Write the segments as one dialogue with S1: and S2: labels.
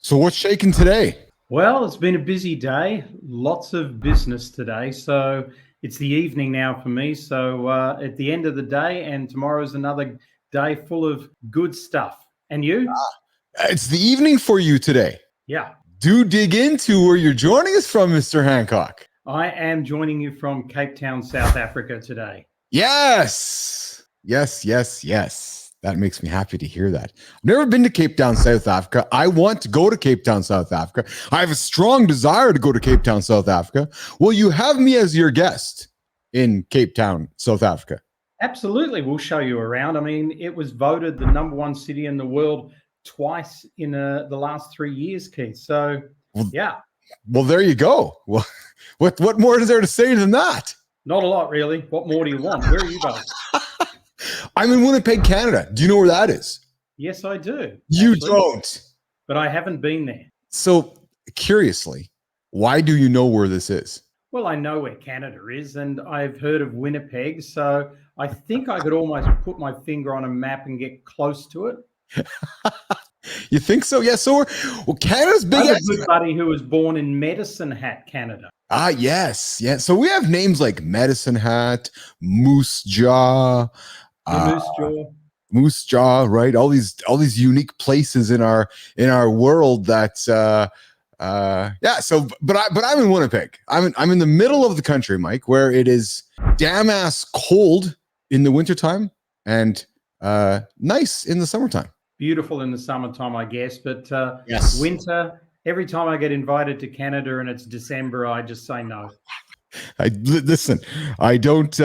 S1: So what's shaking today?
S2: Well, it's been a busy day, lots of business today. So it's the evening now for me. So at the end of the day, and tomorrow's another day full of good stuff. And you?
S1: It's the evening for you today.
S2: Yeah,
S1: Do dig into where you're joining us from, Mr. Hancock.
S2: I am joining you from Cape Town, South Africa today.
S1: Yes. That makes me happy to hear that. I've never been to Cape Town, South Africa. I want to go to Cape Town, South Africa. I have a strong desire to go to Cape Town, South Africa. Will you have me as your guest in Cape Town, South Africa?
S2: Absolutely. We'll show you around. I mean, it was voted the #1 city in the world twice in the last 3 years, Keith. So, yeah.
S1: Well, there you go. Well, what more is there to say than that?
S2: Not a lot, really. What more do you want? Where are you going?
S1: I'm in Winnipeg, Canada. Do you know where that is?
S2: Yes, I do.
S1: You don't.
S2: But I haven't been there.
S1: So, curiously, why do you know where this is?
S2: Well, I know where Canada is, and I've heard of Winnipeg, so I think I could almost put my finger on a map and get close to it.
S1: You think so? Yeah. So, Canada's big.
S2: I have a good buddy who was born in Medicine Hat, Canada.
S1: Ah, yes. Yeah. So we have names like Medicine Hat, Moose Jaw. Moose Jaw, right? All these unique places in our world that yeah. So but I'm in Winnipeg. I'm in the middle of the country, Mike, where it is damn ass cold in the wintertime and nice in the summertime.
S2: Beautiful in the summertime, I guess, but
S1: yes.
S2: Winter, every time I get invited to Canada and it's December, I just say no.
S1: Listen, I don't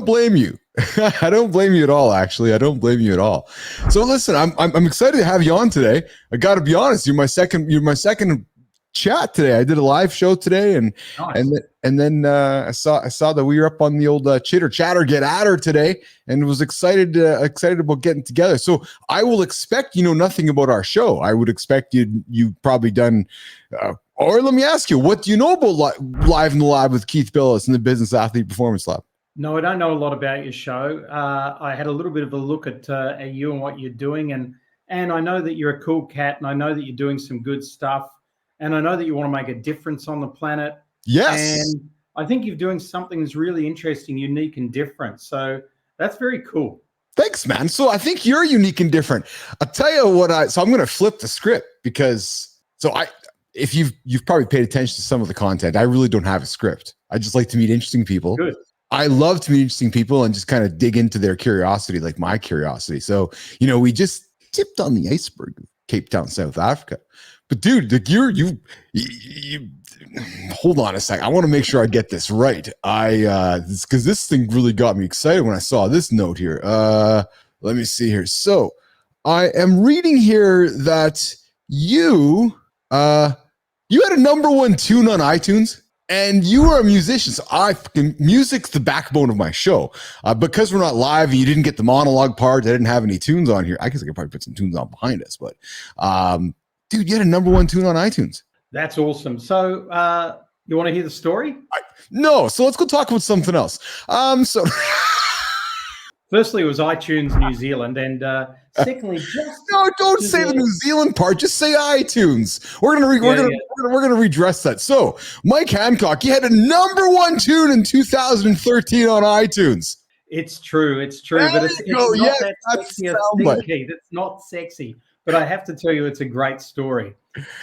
S1: blame you. I don't blame you at all. Actually, I don't blame you at all. So listen, I'm excited to have you on today. I got to be honest. You're my second chat today. I did a live show today, and
S2: nice.
S1: and then I saw that we were up on the old chitter chatter get at her today, and was excited about getting together. So I will expect you know nothing about our show. I would expect you probably done. Or let me ask you, what do you know about Live in the Lab with Keith Bilous in the Business Athlete Performance Lab?
S2: No, I don't know a lot about your show. I had a little bit of a look at you and what you're doing, and I know that you're a cool cat, and I know that you're doing some good stuff, and I know that you want to make a difference on the planet.
S1: Yes.
S2: And I think you're doing something that's really interesting, unique, and different. So that's very cool.
S1: Thanks, man. So I think you're unique and different. I'll tell you what so I'm going to flip the script because if you've probably paid attention to some of the content, I really don't have a script. I just like to meet interesting people.
S2: Good.
S1: I love to meet interesting people and just kind of dig into their curiosity, like my curiosity. So, you know, we just tipped on the iceberg of Cape Town, South Africa. But dude, you hold on a sec. I want to make sure I get this right. Because this thing really got me excited when I saw this note here. Let me see here. So I am reading here that you had a #1 tune on iTunes. And you are a musician, so music's the backbone of my show. Because we're not live and you didn't get the monologue part, I didn't have any tunes on here. I guess I could probably put some tunes on behind us, but dude, you had a #1 tune on iTunes.
S2: That's awesome. So you want to hear the story?
S1: No, so let's go talk about something else. So
S2: firstly, it was iTunes New Zealand, and secondly,
S1: don't say the New Zealand part. Just say iTunes. We're gonna redress that. So, Mike Handcock, you had a #1 tune in 2013 on iTunes.
S2: It's true, but it's not that sexy a thing, Keith. It's not sexy, but I have to tell you, it's a great story.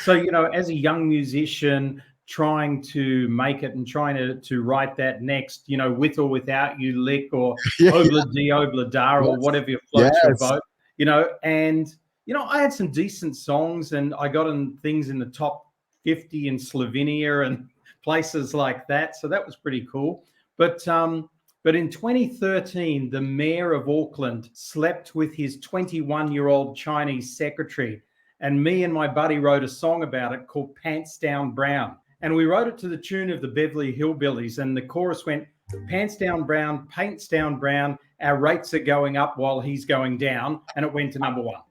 S2: So, you know, as a young musician, trying to make it and trying to write that next, you know, With or Without You lick or Obla Di Obla Da or whatever floats your boat, you know, and, you know, I had some decent songs and I got in things in the top 50 in Slovenia and places like that. So that was pretty cool. But in 2013, the mayor of Auckland slept with his 21-year-old Chinese secretary, and me and my buddy wrote a song about it called Pants Down Brown. And we wrote it to the tune of the Beverly Hillbillies. And the chorus went, pants down brown, paints down brown. Our rates are going up while he's going down. And it went to #1.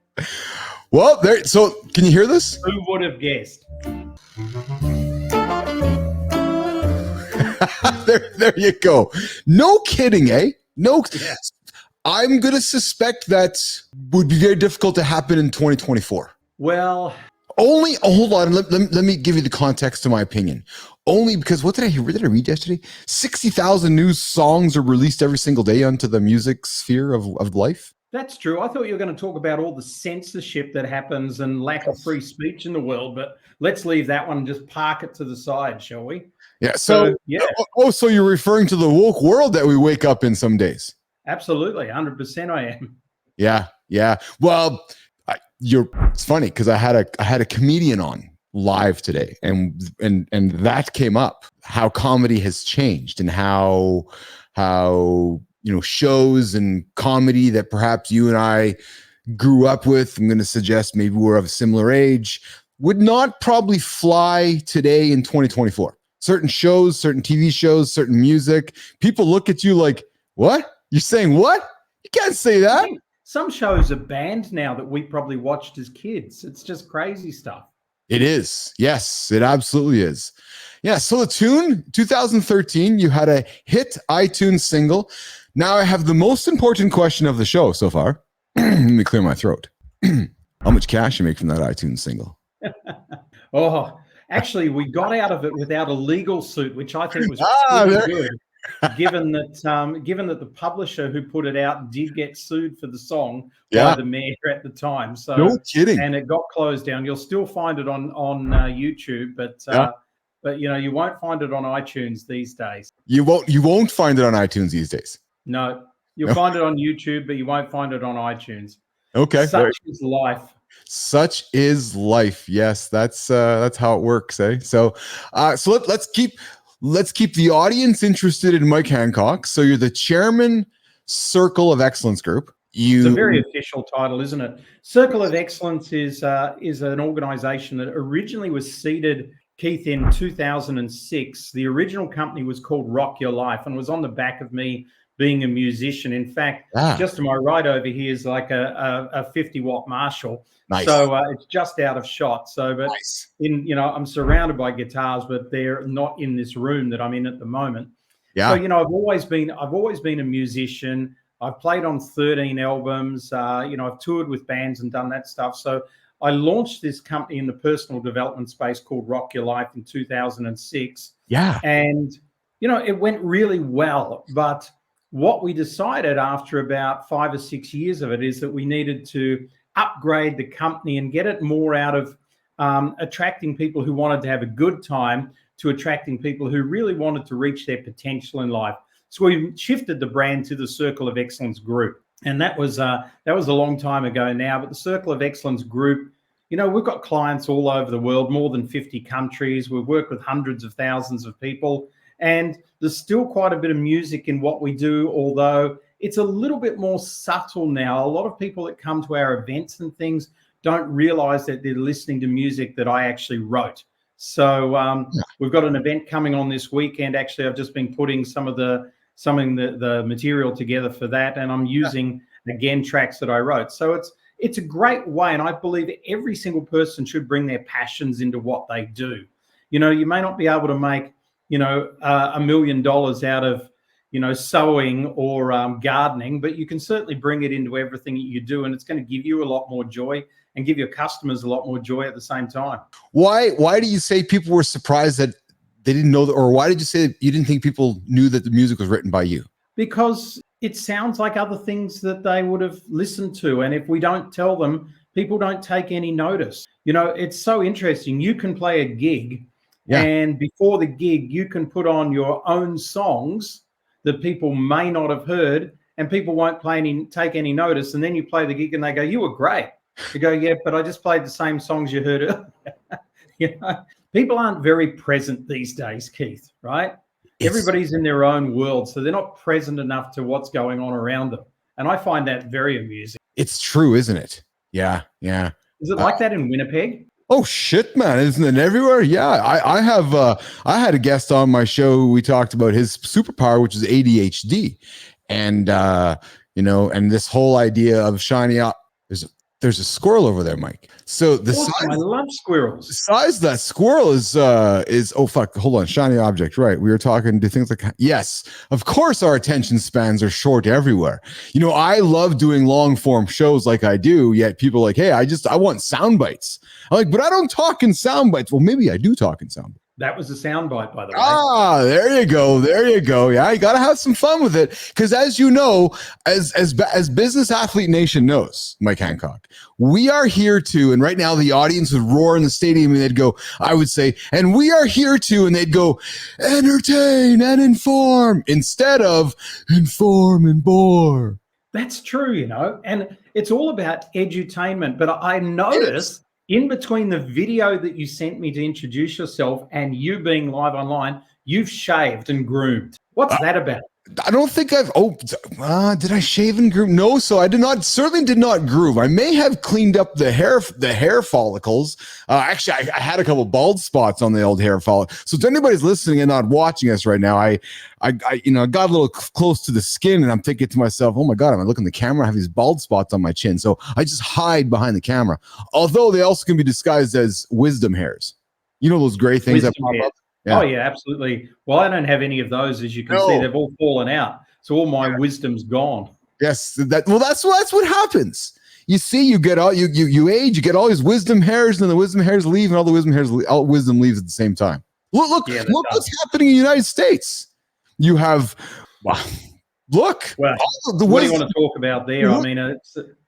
S1: Well, so can you hear this?
S2: Who would have guessed?
S1: There you go. No kidding, eh? No.
S2: Yeah.
S1: I'm going to suspect that would be very difficult to happen in 2024.
S2: Well,
S1: hold on. Let me give you the context to my opinion. Only because what did I hear? What did I read yesterday? 60,000 new songs are released every single day onto the music sphere of life.
S2: That's true. I thought you were going to talk about all the censorship that happens and lack of free speech in the world, but let's leave that one and just park it to the side, shall we?
S1: Yeah. So so you're referring to the woke world that we wake up in some days?
S2: Absolutely. 100% I am.
S1: Yeah. Well, it's funny because I had a comedian on live today, and that came up, how comedy has changed and how shows and comedy that perhaps you and I grew up with, I'm going to suggest maybe we're of a similar age, would not probably fly today in 2024. Certain shows, certain TV shows, certain music, people look at you like, what? You're saying what? You can't say that.
S2: Some shows are banned now that we probably watched as kids. It's just crazy stuff.
S1: It is. Yes, it absolutely is. Yeah. So the tune, 2013, you had a hit iTunes single. Now I have the most important question of the show so far. Let me clear my throat. How much cash you make from that iTunes single?
S2: Oh, actually, we got out of it without a legal suit, which I think was pretty good. Given that the publisher who put it out did get sued for the song by the mayor at the time. So
S1: no kidding.
S2: And it got closed down. You'll still find it on YouTube, but you won't find it on iTunes these days.
S1: You won't find it on iTunes these days.
S2: No, you'll find it on YouTube, but you won't find it on iTunes.
S1: Okay.
S2: Such is life.
S1: Such is life. Yes, that's how it works, eh? So let's keep the audience interested in Mike Handcock. So you're the chairman, Circle of Excellence Group.
S2: It's a very official title, isn't it? Circle of Excellence is an organization that originally was seeded, Keith, in 2006. The original company was called Rock Your Life and was on the back of me being a musician. In fact, just to my right over here is like a 50-watt Marshall.
S1: Nice.
S2: So it's just out of shot. So, but nice. I'm surrounded by guitars, but they're not in this room that I'm in at the moment. Yeah. So, I've always been a musician. I've played on 13 albums. I've toured with bands and done that stuff. So I launched this company in the personal development space called Rock Your Life in 2006.
S1: Yeah.
S2: And, it went really well. But what we decided after about 5 or 6 years of it is that we needed to upgrade the company and get it more out of attracting people who wanted to have a good time to attracting people who really wanted to reach their potential in life. So we shifted the brand to the Circle of Excellence Group. And that was a long time ago now. But the Circle of Excellence Group, we've got clients all over the world, more than 50 countries. We've worked with hundreds of thousands of people. And there's still quite a bit of music in what we do, although it's a little bit more subtle now. A lot of people that come to our events and things don't realize that they're listening to music that I actually wrote. So we've got an event coming on this weekend. Actually, I've just been putting some of the material together for that, and I'm using again tracks that I wrote. So it's a great way, and I believe every single person should bring their passions into what they do. You may not be able to make $1 million out of sewing or gardening, but you can certainly bring it into everything that you do, and it's going to give you a lot more joy and give your customers a lot more joy at the same time.
S1: Why do you say people were surprised that they didn't know that, or why did you say that you didn't think people knew that the music was written by you?
S2: Because it sounds like other things that they would have listened to, and if we don't tell them, people don't take any notice. It's so interesting. You can play a gig, and before the gig, you can put on your own songs that people may not have heard, and people won't take any notice. And then you play the gig and they go, "You were great." You go, "Yeah, but I just played the same songs you heard earlier." People aren't very present these days, Keith, right? Everybody's in their own world, so they're not present enough to what's going on around them. And I find that very amusing.
S1: It's true, isn't it? Yeah.
S2: Is it like that in Winnipeg?
S1: Oh shit, man! Isn't it everywhere? Yeah, I had a guest on my show. We talked about his superpower, which is ADHD, and and this whole idea of shining out. there's a squirrel over there, Mike. So the
S2: awesome. I love squirrels.
S1: The size of that squirrel is oh fuck, hold on, shiny object, right? We were talking to things like, yes, of course our attention spans are short everywhere. You know, I love doing long form shows like I do, yet people are like, hey, I want sound bites. I'm like, but I don't talk in sound bites. Well, maybe I do talk in sound bites.
S2: That was a soundbite, by the way.
S1: Ah, there you go. There you go. Yeah, you got to have some fun with it. Because as you know, as Business Athlete Nation knows, Mike Handcock, we are here to, and right now the audience would roar in the stadium and they'd go, I would say, and we are here to, and they'd go, entertain and inform instead of inform and bore.
S2: That's true, you know, and it's all about edutainment. But I noticed in between the video that you sent me to introduce yourself and you being live online, you've shaved and groomed. What's that about?
S1: I don't think I've, did I shave and groom? No, so I certainly did not groove. I may have cleaned up the hair follicles. Actually, I had a couple bald spots on the old hair follicle. So if anybody's listening and not watching us right now, I got a little close to the skin and I'm thinking to myself, oh my God, am I looking at the camera? I have these bald spots on my chin. So I just hide behind the camera. Although they also can be disguised as wisdom hairs. You know, those gray things that pop up?
S2: Yeah. Oh, yeah, absolutely. Well, I don't have any of those, as you can see. They've all fallen out. So all my wisdom's gone.
S1: Yes. That's what happens. You see, you get all you age, you get all these wisdom hairs, and then the wisdom hairs leave, and all the wisdom leaves at the same time. Look what's happening in the United States. You have look.
S2: Well, what do you want to talk about there? I mean,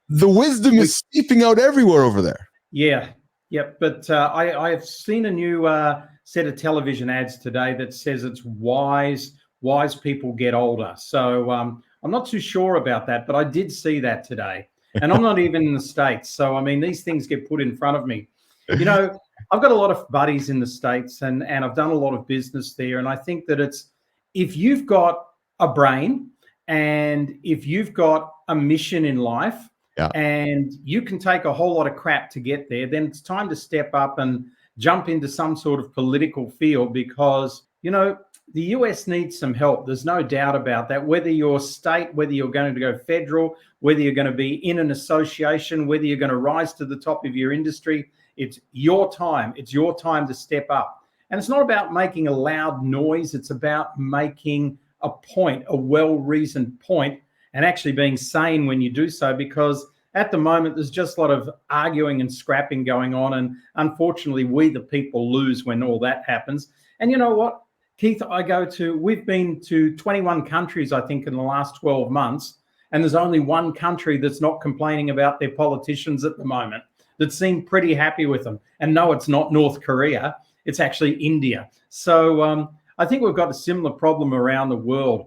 S1: the wisdom is seeping out everywhere over there.
S2: Yeah. Yep. But I've seen a new set of television ads today that says it's wise people get older. So I'm not too sure about that, but I did see that today. And I'm not even in the States. So, I mean, these things get put in front of me. You know, I've got a lot of buddies in the States and I've done a lot of business there. And I think that if you've got a brain and if you've got a mission in life, and you can take a whole lot of crap to get there, then it's time to step up and jump into some sort of political field because, you know, the US needs some help. There's no doubt about that. Whether you're state, whether you're going to go federal, whether you're going to be in an association, whether you're going to rise to the top of your industry, it's your time. It's your time to step up. And it's not about making a loud noise. It's about making a point, a well-reasoned point, and actually being sane when you do so, because at the moment, there's just a lot of arguing and scrapping going on. And unfortunately, we, the people, lose when all that happens. And you know what, Keith, we've been to 21 countries, I think, in the last 12 months. And there's only one country that's not complaining about their politicians at the moment that seem pretty happy with them. And no, it's not North Korea. It's actually India. So I think we've got a similar problem around the world.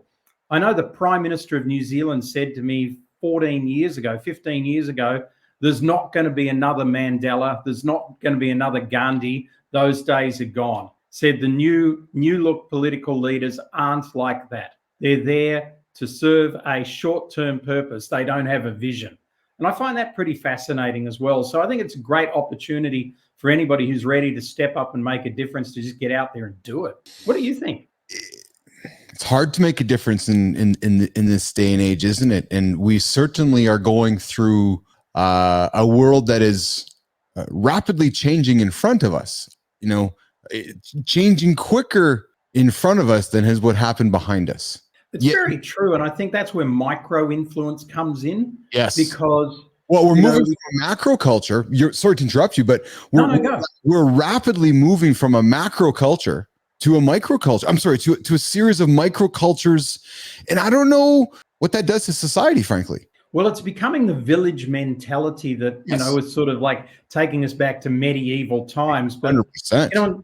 S2: I know the Prime Minister of New Zealand said to me 15 years ago, there's not going to be another Mandela. There's not going to be another Gandhi. Those days are gone. Said the new look political leaders aren't like that. They're there to serve a short-term purpose. They don't have a vision. And I find that pretty fascinating as well. So I think it's a great opportunity for anybody who's ready to step up and make a difference to just get out there and do it. What do you think?
S1: It's hard to make a difference in this day and age, isn't it? And we certainly are going through a world that is rapidly changing in front of us. You know, changing quicker in front of us than what happened behind us.
S2: It's very true, and I think that's where micro influence comes in.
S1: Yes,
S2: because
S1: we're moving from macro culture. Sorry to interrupt you, but we're rapidly moving from a macro culture to a microculture. I'm sorry, to a series of microcultures. And I don't know what that does to society, frankly.
S2: Well, it's becoming the village mentality that, you know, is sort of like taking us back to medieval times. But
S1: 100%.
S2: You know,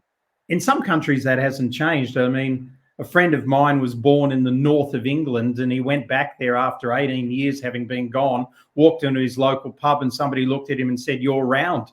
S2: in some countries that hasn't changed. I mean, a friend of mine was born in the north of England and he went back there after 18 years having been gone, walked into his local pub and somebody looked at him and said, "You're round."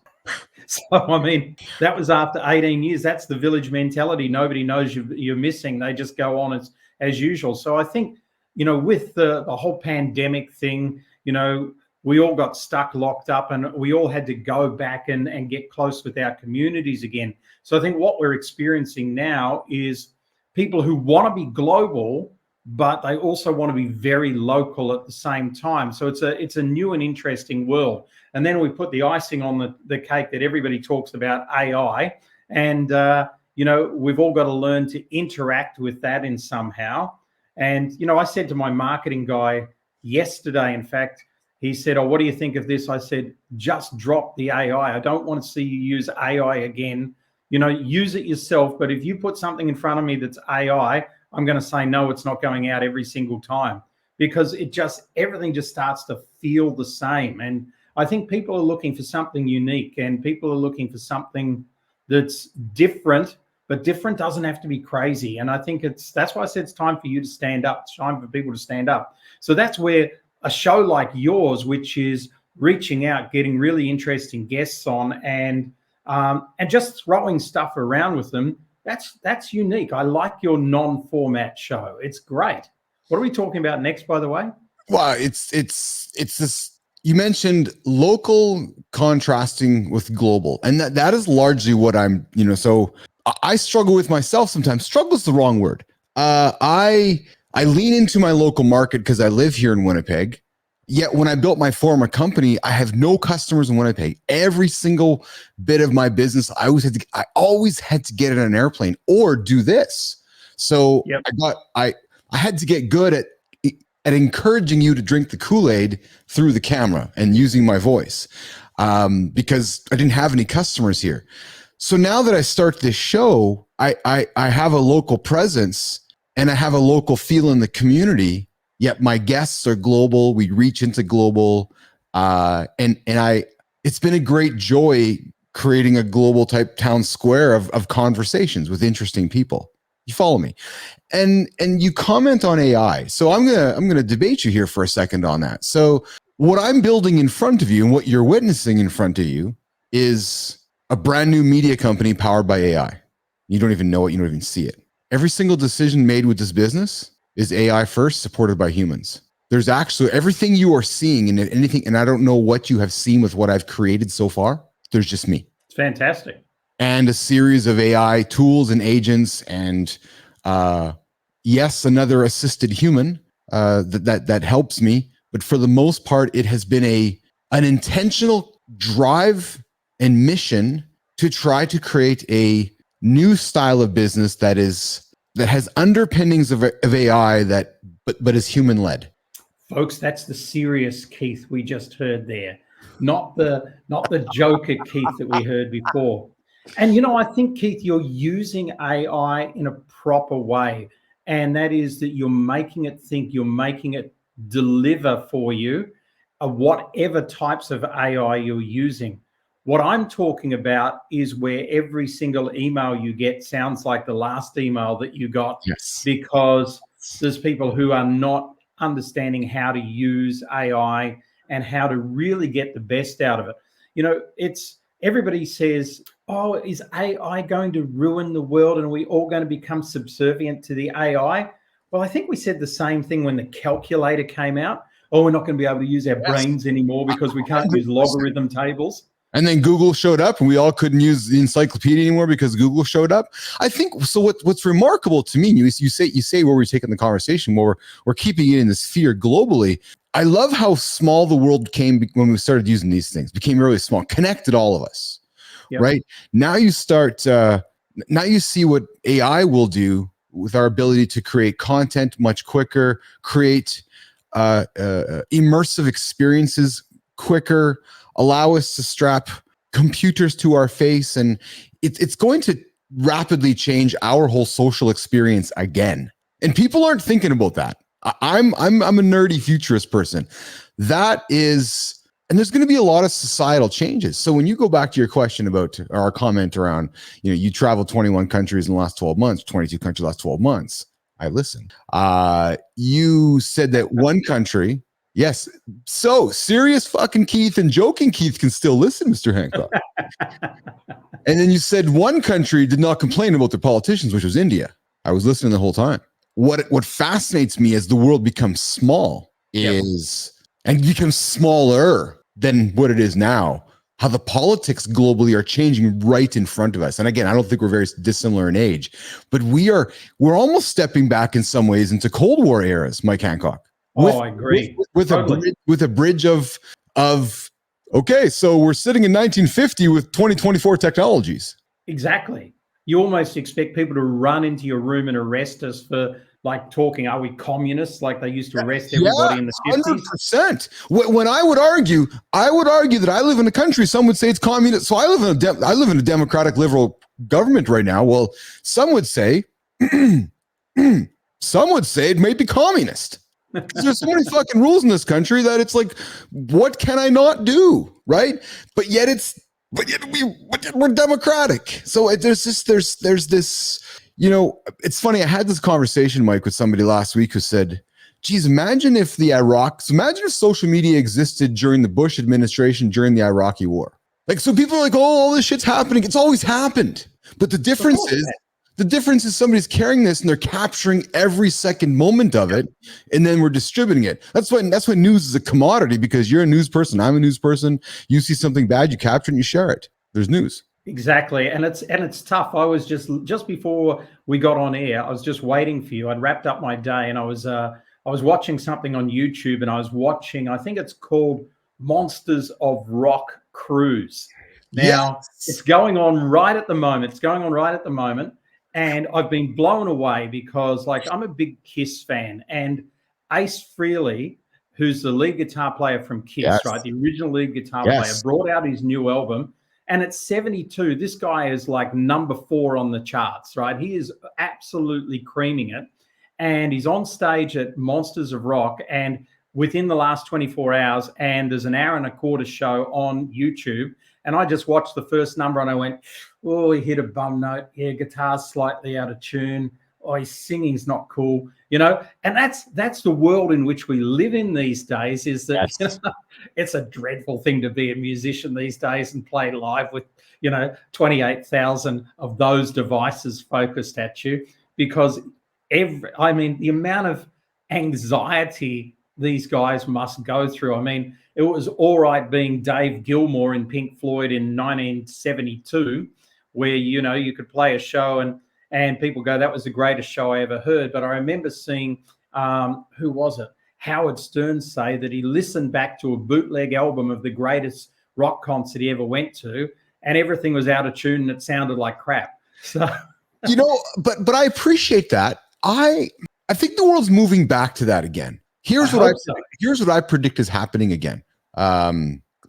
S2: So, I mean, that was after 18 years. That's the village mentality. Nobody knows you're missing. They just go on as usual. So I think, you know, with the whole pandemic thing, you know, we all got stuck, locked up, and we all had to go back and get close with our communities again. So I think what we're experiencing now is people who want to be global, but they also want to be very local at the same time. So it's a new and interesting world. And then we put the icing on the cake that everybody talks about, AI. And, we've all got to learn to interact with that in somehow. And, I said to my marketing guy yesterday, in fact, he said, "Oh, what do you think of this?" I said, "Just drop the AI. I don't want to see you use AI again. Use it yourself. But if you put something in front of me that's AI, I'm going to say, no, it's not going out every single time, because everything just starts to feel the same." And I think people are looking for something unique, and people are looking for something that's different, but different doesn't have to be crazy. And I think that's why I said it's time for you to stand up. It's time for people to stand up. So that's where a show like yours, which is reaching out, getting really interesting guests on, and just throwing stuff around with them, that's unique. I like your non-format show. It's great. What are we talking about next, by the way?
S1: Well, it's this. You mentioned local contrasting with global, and that is largely what I'm. So I struggle with myself sometimes. Struggle is the wrong word. I lean into my local market because I live here in Winnipeg. Yet when I built my former company, I have no customers in Winnipeg. Every single bit of my business, I always had to get in an airplane or do this. So yep. I had to get good at encouraging you to drink the Kool-Aid through the camera and using my voice, because I didn't have any customers here. So now that I start this show, I have a local presence and I have a local feel in the community. Yet my guests are global. We reach into global, it's been a great joy creating a global type town square of conversations with interesting people. You follow me? And you comment on AI. So I'm gonna debate you here for a second on that. So what I'm building in front of you and what you're witnessing in front of you is a brand new media company powered by AI. You don't even know it. You don't even see it. Every single decision made with this business is AI first, supported by humans. There's actually everything you are seeing and anything, and I don't know what you have seen with what I've created so far. There's just me.
S2: It's fantastic.
S1: And a series of AI tools and agents, and yes, another assisted human that helps me. But for the most part, it has been an intentional drive and mission to try to create a new style of business that has underpinnings of AI but is human led.
S2: Folks, that's the serious Keith we just heard there, not the joker Keith that we heard before. And I think, Keith, you're using AI in a proper way, and that is that you're making it think, you're making it deliver for you whatever types of AI you're using. What I'm talking about is where every single email you get sounds like the last email that you got.
S1: Yes.
S2: Because there's people who are not understanding how to use AI and how to really get the best out of it. Everybody says, "Oh, is AI going to ruin the world and are we all going to become subservient to the AI?" Well, I think we said the same thing when the calculator came out. "Oh, we're not going to be able to use our brains anymore because we can't use logarithm tables."
S1: And then Google showed up and we all couldn't use the encyclopedia anymore because Google showed up. I think so. What's remarkable to me, you say where we're taking the conversation, where we're keeping it in this sphere globally. I love how small the world became when we started using these things. Became really small, connected all of us. Yep. Right now, you start. Now you see what AI will do with our ability to create content much quicker, create immersive experiences quicker. Allow us to strap computers to our face, and it's going to rapidly change our whole social experience again. And people aren't thinking about that. I'm a nerdy futurist person. That is, and there's going to be a lot of societal changes. So when you go back to your question about our comment around, you traveled 21 countries in the last 12 months, 22 countries in the last 12 months. I listened. You said that one country. Yes. So serious fucking Keith and joking Keith can still listen, Mr. Hancock. And then you said one country did not complain about their politicians, which was India. I was listening the whole time. What fascinates me as the world becomes small and becomes smaller than what it is now. how the politics globally are changing right in front of us. And again, I don't think we're very dissimilar in age, but we're almost stepping back in some ways into Cold War eras, Mike Hancock.
S2: I agree.
S1: With a bridge of okay, so we're sitting in 1950 with 2024 technologies.
S2: Exactly. You almost expect people to run into your room and arrest us for like talking, are we communists? Like they used to arrest everybody in the
S1: 50s. 100%. When I would argue that I live in a country, some would say it's communist. So I live in a democratic liberal government right now. Well, some would say it may be communist. There's so many fucking rules in this country that it's like, what can I not do? Right. But yet we're democratic. So there's this, you know, it's funny. I had this conversation, Mike, with somebody last week who said, geez, imagine if social media existed during the Bush administration, during the Iraqi war. Like, so people are like, oh, all this shit's happening. It's always happened. But the difference is somebody's carrying this and they're capturing every second moment of it, and then we're distributing it. That's why news is a commodity, because you're a news person, I'm a news person. You see something bad, you capture it and you share it. There's news.
S2: Exactly. And it's tough. I was just before we got on air, I was just waiting for you. I'd wrapped up my day and I was watching something on YouTube, and I was watching, I think it's called Monsters of Rock Cruise. Now, It's going on right at the moment. And I've been blown away because, like, I'm a big Kiss fan, and Ace Frehley, who's the lead guitar player from Kiss, right? The original lead guitar player, brought out his new album, and at 72, this guy is like number 4 on the charts, right? He is absolutely creaming it, and he's on stage at Monsters of Rock, and within the last 24 hours, and there's an hour and a quarter show on YouTube. And I just watched the first number and I went, oh, he hit a bum note. Yeah, guitar's slightly out of tune. Oh, his singing's not cool, you know? And that's the world in which we live in these days, is that you know, it's a dreadful thing to be a musician these days and play live with, 28,000 of those devices focused at you, because the amount of anxiety these guys must go through. I mean, it was all right being Dave Gilmour in Pink Floyd in 1972, where, you could play a show and people go, that was the greatest show I ever heard. But I remember seeing, who was it? Howard Stern say that he listened back to a bootleg album of the greatest rock concert he ever went to, and everything was out of tune and it sounded like crap. So,
S1: but I appreciate that. I think the world's moving back to that again. Here's what I predict is happening again.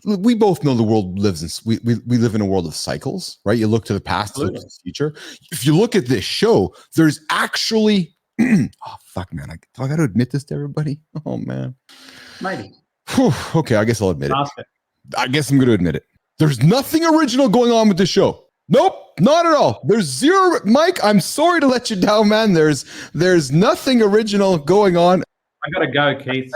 S1: We both know the world we live in a world of cycles, right? You look to the past, you look to the future. If you look at this show, there's actually oh fuck, man! I got to admit this to everybody. Oh man,
S2: maybe.
S1: Whew, okay, I guess I'll admit it. I guess I'm going to admit it. There's nothing original going on with this show. Nope, not at all. There's zero. Mike, I'm sorry to let you down, man. There's nothing original going on.
S2: I gotta go, Keith.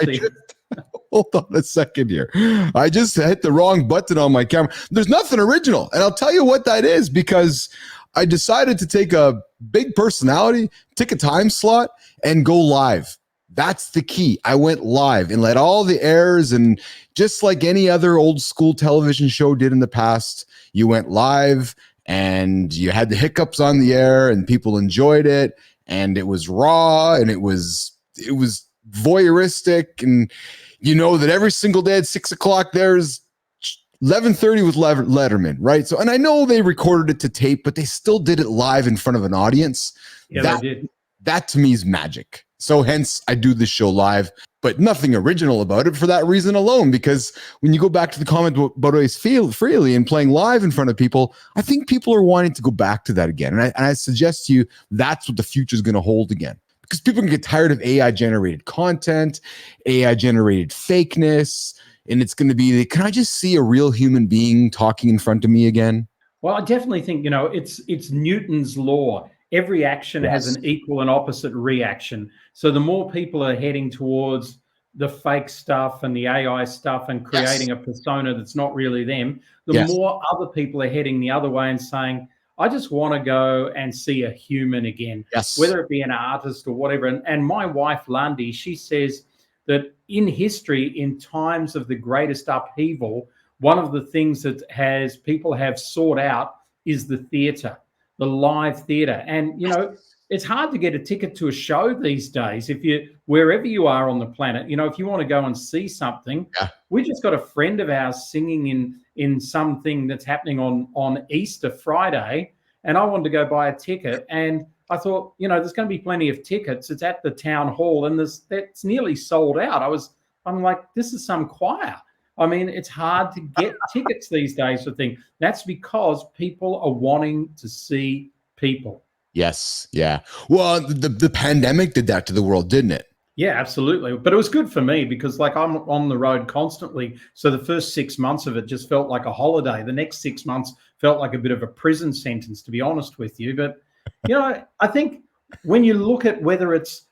S1: Hold on a second here. I just hit the wrong button on my camera. There's nothing original. And I'll tell you what that is, because I decided to take a big personality, take a time slot, and go live. That's the key. I went live and let all the errors, and just like any other old school television show did in the past, you went live and you had the hiccups on the air and people enjoyed it. And it was raw and it was voyeuristic, and that every single day at 6:00 there's 11:30 with Letterman, right? So, and I know they recorded it to tape, but they still did it live in front of an audience.
S2: Yeah, they did.
S1: That to me is magic. So hence I do this show live, but nothing original about it for that reason alone, because when you go back to the comment about Ace Frehley and playing live in front of people, I think people are wanting to go back to that again. And I suggest to you that's what the future is going to hold again. Because people can get tired of AI-generated content, AI-generated fakeness, and it's going to be, can I just see a real human being talking in front of me again?
S2: Well, I definitely think, it's Newton's law. Every action has an equal and opposite reaction. So the more people are heading towards the fake stuff and the AI stuff and creating a persona that's not really them, the more other people are heading the other way and saying, I just want to go and see a human again, whether it be an artist or whatever. And my wife, Lundy, she says that in history, in times of the greatest upheaval, one of the things that people have sought out is the theatre, the live theatre. And, you know, it's hard to get a ticket to a show these days. Wherever you are on the planet, you know, if you want to go and see something, we just got a friend of ours singing in something that's happening on Easter Friday, and I wanted to go buy a ticket, and I thought, you know, there's going to be plenty of tickets. It's at the town hall, and that's nearly sold out. I'm like, this is some choir. I mean, it's hard to get tickets these days for things. That's because people are wanting to see people.
S1: Yes. Yeah. Well, the pandemic did that to the world, didn't it?
S2: Yeah, absolutely. But it was good for me because, like, I'm on the road constantly. So the first 6 months of it just felt like a holiday. The next 6 months felt like a bit of a prison sentence, to be honest with you. But, you know, I think when you look at whether it's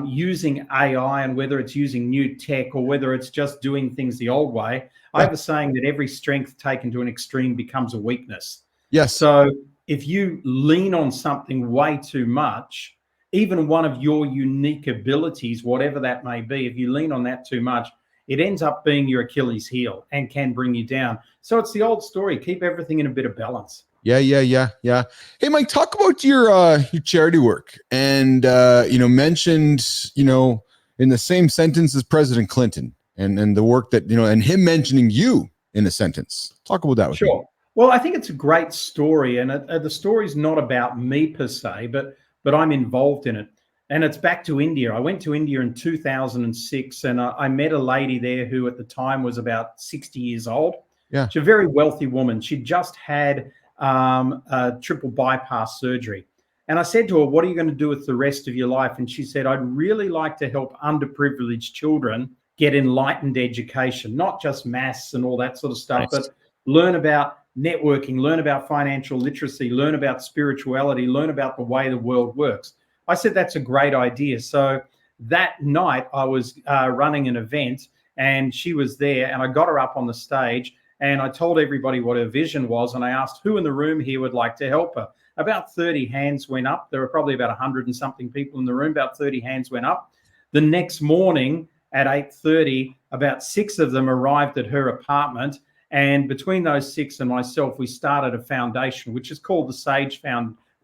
S2: using AI and whether it's using new tech or whether it's just doing things the old way, I have a saying that every strength taken to an extreme becomes a weakness.
S1: Yes.
S2: So if you lean on something way too much, even one of your unique abilities, whatever that may be, if you lean on that too much, it ends up being your Achilles heel and can bring you down. So it's the old story. Keep everything in a bit of balance.
S1: Yeah. Hey, Mike, talk about your charity work, and you know, mentioned, you know, in the same sentence as President Clinton, and the work that, you know, and him mentioning you in a sentence. Talk about that with me.
S2: Well, I think it's a great story, and the story's not about me per se, but I'm involved in it. And it's back to India. I went to India in 2006, and I met a lady there who at the time was about 60 years old.
S1: Yeah.
S2: She's a very wealthy woman. She'd just had a triple bypass surgery. And I said to her, what are you going to do with the rest of your life? And she said, I'd really like to help underprivileged children get enlightened education, not just maths and all that sort of stuff, but learn about networking, learn about financial literacy, learn about spirituality, learn about the way the world works. I said, that's a great idea. So that night I was running an event, and she was there, and I got her up on the stage, and I told everybody what her vision was, and I asked who in the room here would like to help her. About 30 hands went up. There were probably about 100 and something people in the room. About 30 hands went up. The next morning at 8:30, about 6 of them arrived at her apartment. And between those 6 and myself, we started a foundation, which is called the Sage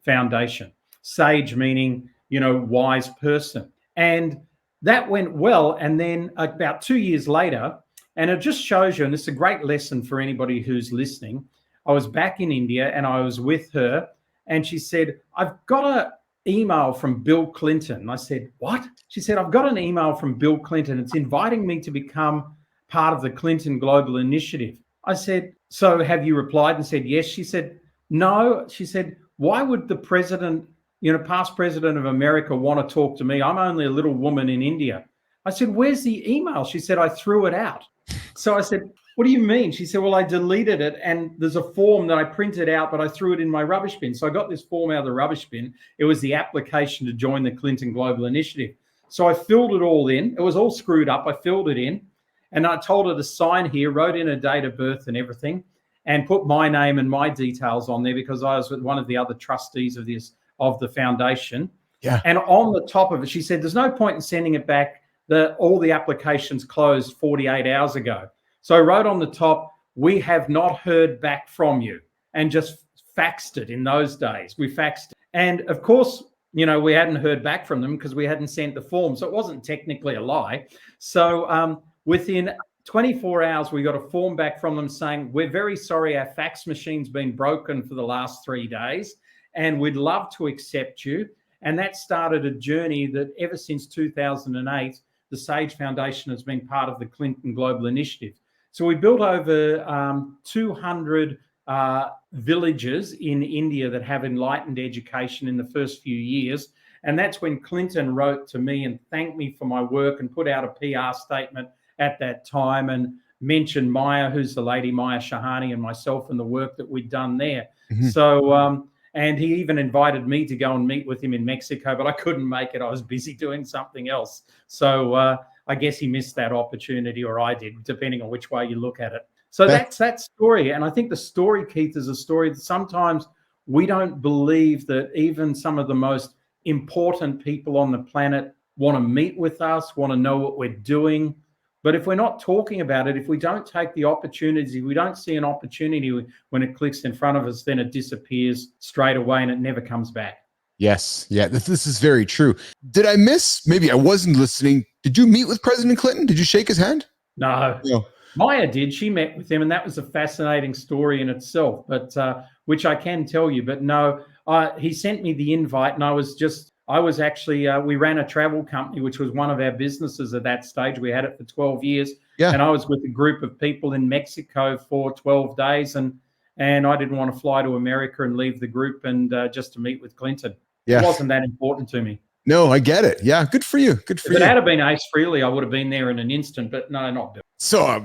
S2: Foundation. Sage meaning, you know, wise person. And that went well. And then about 2 years later, and it just shows you, and it's a great lesson for anybody who's listening, I was back in India and I was with her, and she said, I've got an email from Bill Clinton. I said, what? She said, I've got an email from Bill Clinton. It's inviting me to become part of the Clinton Global Initiative. I said, so have you replied? And said, yes. She said, no. She said, why would the president, you know, past president of America, want to talk to me? I'm only a little woman in India. I said, where's the email? She said, I threw it out. So I said, what do you mean? She said, well, I deleted it, and there's a form that I printed out, but I threw it in my rubbish bin. So I got this form out of the rubbish bin. It was the application to join the Clinton Global Initiative. So I filled it all in. It was all screwed up. I filled it in. And I told her to sign here, wrote in her date of birth and everything, and put my name and my details on there because I was with one of the other trustees of the foundation.
S1: Yeah.
S2: And on the top of it, she said, there's no point in sending it back. All the applications closed 48 hours ago. So I wrote on the top, we have not heard back from you, and just faxed it in those days. We faxed it. And of course, you know, we hadn't heard back from them because we hadn't sent the form. So it wasn't technically a lie. So within 24 hours, we got a form back from them saying, we're very sorry, our fax machine's been broken for the last 3 days, and we'd love to accept you. And that started a journey that ever since 2008, the Sage Foundation has been part of the Clinton Global Initiative. So we built over 200 villages in India that have enlightened education in the first few years. And that's when Clinton wrote to me and thanked me for my work and put out a PR statement at that time and mentioned Maya, who's the lady, Maya Shahani, and myself and the work that we'd done there. Mm-hmm. So, and he even invited me to go and meet with him in Mexico, but I couldn't make it. I was busy doing something else. So I guess he missed that opportunity, or I did, depending on which way you look at it. So that's that story. And I think the story, Keith, is a story that sometimes we don't believe that even some of the most important people on the planet want to meet with us, want to know what we're doing, But if we're not talking about it, if we don't take the opportunities, if we don't see an opportunity when it clicks in front of us, then it disappears straight away and it never comes back.
S1: Yes. Yeah, this is very true. Did I miss? Maybe I wasn't listening. Did you meet with President Clinton? Did you shake his hand?
S2: No. Maya did. She met with him, and that was a fascinating story in itself, but which I can tell you. But no, he sent me the invite, and I was actually, we ran a travel company, which was one of our businesses at that stage. We had it for 12 years. Yeah. And I was with a group of people in Mexico for 12 days, and I didn't want to fly to America and leave the group and just to meet with Clinton. Yeah. It wasn't that important to me.
S1: No, I get it. Yeah, good for you. Good for you.
S2: If it had been Ace Frehley, I would have been there in an instant, but no, not Bill.
S1: So,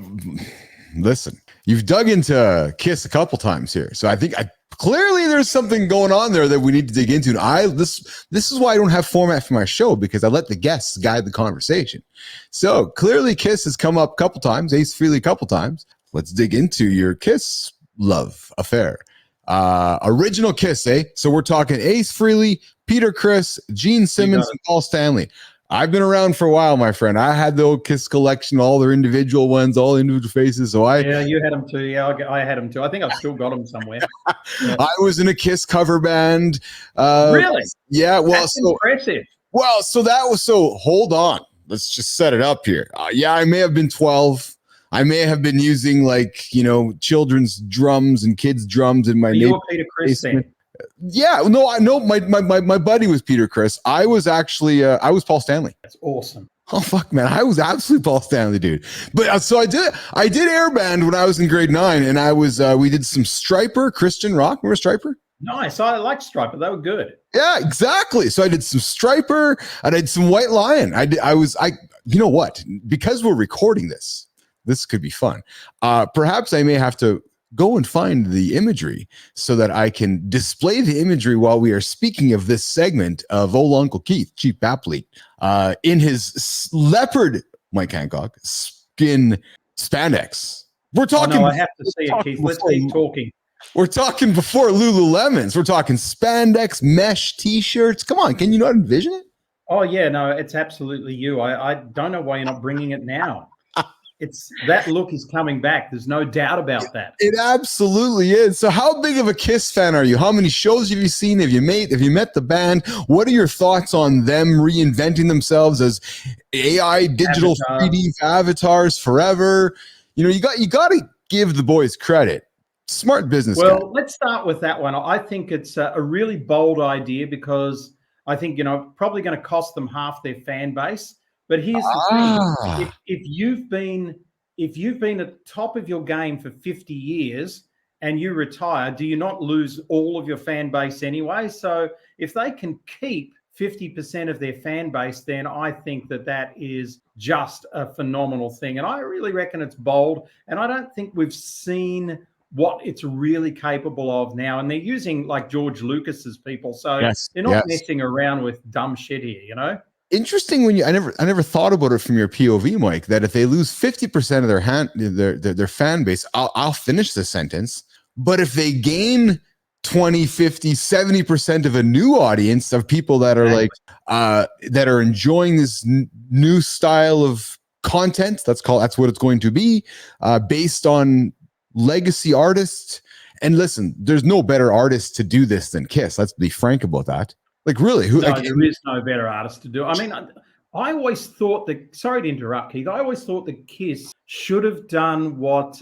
S1: listen, you've dug into Kiss a couple times here. So I think clearly there's something going on there that we need to dig into. And this is why I don't have format for my show, because I let the guests guide the conversation. So clearly Kiss has come up a couple times, Ace Frehley a couple times. Let's dig into your Kiss love affair. Original Kiss, eh? So we're talking Ace Frehley, Peter Criss, Gene Simmons, and Paul Stanley. I've been around for a while, my friend. I had the old Kiss collection, all their individual ones, all individual faces. So
S2: yeah, you had them too. Yeah, I had them too. I think I've still got them somewhere. Yeah.
S1: I was in a Kiss cover band.
S2: Really?
S1: Yeah. Well,
S2: that's impressive.
S1: Well, hold on. Let's just set it up here. Yeah, I may have been 12. I may have been using children's drums and kids' drums in my neighborhood.
S2: You were Peter Criss then?
S1: Yeah, no, I know my buddy was Peter Criss. I was actually I was Paul Stanley.
S2: That's awesome.
S1: Oh fuck, man, I was absolutely Paul Stanley, dude. But so I did airband when I was in grade 9, and I was we did some Stryper Christian rock. Remember Stryper?
S2: Nice. I liked Stryper. They were good.
S1: Yeah, exactly. So I did some Stryper. I did some White Lion. You know what? Because we're recording this could be fun. Perhaps I may have to go and find the imagery so that I can display the imagery while we are speaking of this segment of old Uncle Keith, Chief Bapl, in his leopard, Mike Handcock, skin spandex. We're talking.
S2: Oh, no, I have to see it, Keith. Let's keep talking.
S1: We're talking before Lululemons. We're talking spandex, mesh T-shirts. Come on, can you not envision it?
S2: Oh, yeah, no, it's absolutely you. I don't know why you're not bringing it now. That look is coming back. There's no doubt about that.
S1: It absolutely is. So how big of a Kiss fan are you? How many shows have you seen? Have you met the band? What are your thoughts on them reinventing themselves as AI digital 3D avatars forever? You got to give the boys credit. Smart business.
S2: Well, let's start with that one. I think it's a really bold idea because I think, probably going to cost them half their fan base. But here's the thing: if you've been at the top of your game for 50 years and you retire, do you not lose all of your fan base anyway? So if they can keep 50% of their fan base, then I think that is just a phenomenal thing. And I really reckon it's bold. And I don't think we've seen what it's really capable of now. And they're using like George Lucas's people, so they're not messing around with dumb shit here,
S1: Interesting I never thought about it from your POV, Mike, that if they lose 50% of their fan base, I'll finish the sentence. But if they gain 20, 50, 70% of a new audience of people that are that are enjoying this new style of content, that's what it's going to be, based on legacy artists. And listen, there's no better artist to do this than Kiss. Let's be frank about that. Like, really?
S2: There is no better artist to do. I mean, I always thought that, sorry to interrupt, Keith, I always thought that Kiss should have done what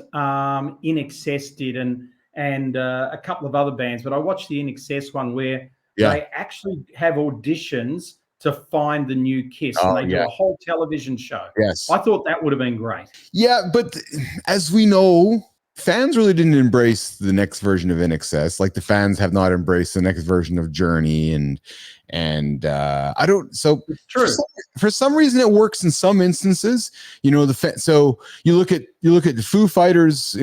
S2: In Excess did and a couple of other bands, but I watched the In Excess one where they actually have auditions to find the new Kiss, and they do a whole television show.
S1: Yes.
S2: I thought that would have been great. Yeah,
S1: but as we know, fans really didn't embrace the next version of In Excess. Like the fans have not embraced the next version of Journey, and I don't. So it's true. For some reason, it works in some instances. So you look at the Foo Fighters.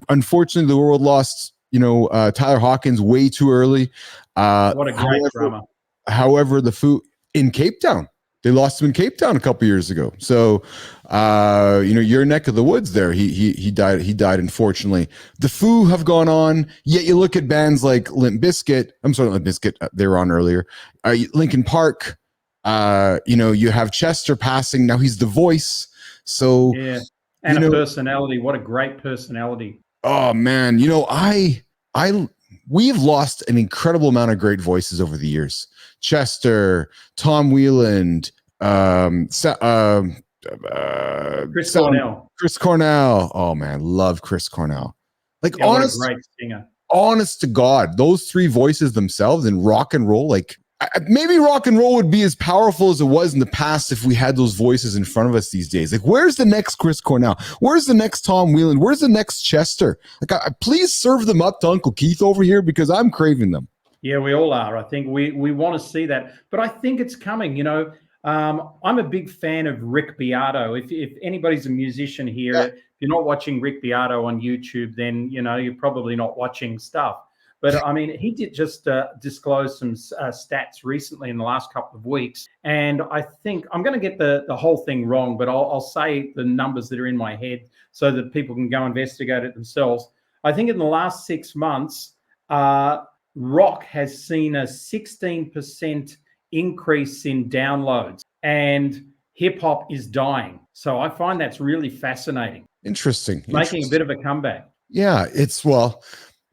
S1: Unfortunately, the world lost Tyler Hawkins way too early.
S2: What a great drama.
S1: However, the Foo in Cape Town. They lost him in Cape Town a couple years ago. So, your neck of the woods there. He died. He died, unfortunately. The Foo have gone on. Yet you look at bands like Limp Bizkit. I'm sorry, Limp Bizkit. They were on earlier. Linkin Park. You have Chester passing. Now he's the voice. So
S2: yeah, and a personality. What a great personality.
S1: Oh man, we've lost an incredible amount of great voices over the years. Chester, Tom Wheeland,
S2: Chris Cornell.
S1: Chris Cornell. Oh man, love Chris Cornell. Like,
S2: yeah, what a great singer.
S1: Honest to God, those three voices themselves in rock and roll, like maybe rock and roll would be as powerful as it was in the past if we had those voices in front of us these days. Like, where's the next Chris Cornell? Where's the next Tom Wheeland? Where's the next Chester? Like, please serve them up to Uncle Keith over here because I'm craving them.
S2: Yeah, we all are. I think we want to see that, but I think it's coming. I'm a big fan of Rick Beato. If anybody's a musician here, if you're not watching Rick Beato on YouTube, then you're probably not watching stuff. But I mean, he did just disclose some stats recently in the last couple of weeks, and I think I'm going to get the whole thing wrong, but I'll say the numbers that are in my head so that people can go investigate it themselves. I think in the last 6 months, rock has seen a 16% increase in downloads, and hip hop is dying. So I find that's really fascinating.
S1: Interesting.
S2: Making a bit of a comeback.
S1: Yeah,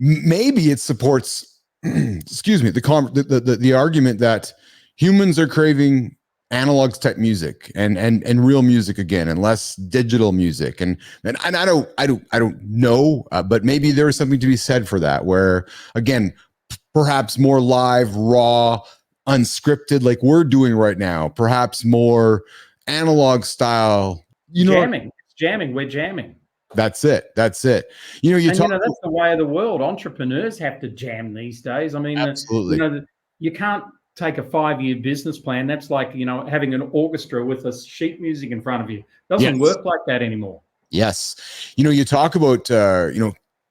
S1: maybe it supports excuse me, the argument that humans are craving analog type music and real music again, and less digital music. And I don't know, but maybe there is something to be said for that, where again, perhaps more live, raw, unscripted, like we're doing right now, perhaps more analog style,
S2: jamming. We're jamming.
S1: That's it. That's the
S2: way of the world. Entrepreneurs have to jam these days. I mean,
S1: absolutely.
S2: You can't take a 5-year business plan. That's like, having an orchestra with a sheet music in front of you. Doesn't work like that anymore.
S1: Yes. You talk about,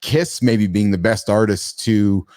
S1: Kiss maybe being the best artist to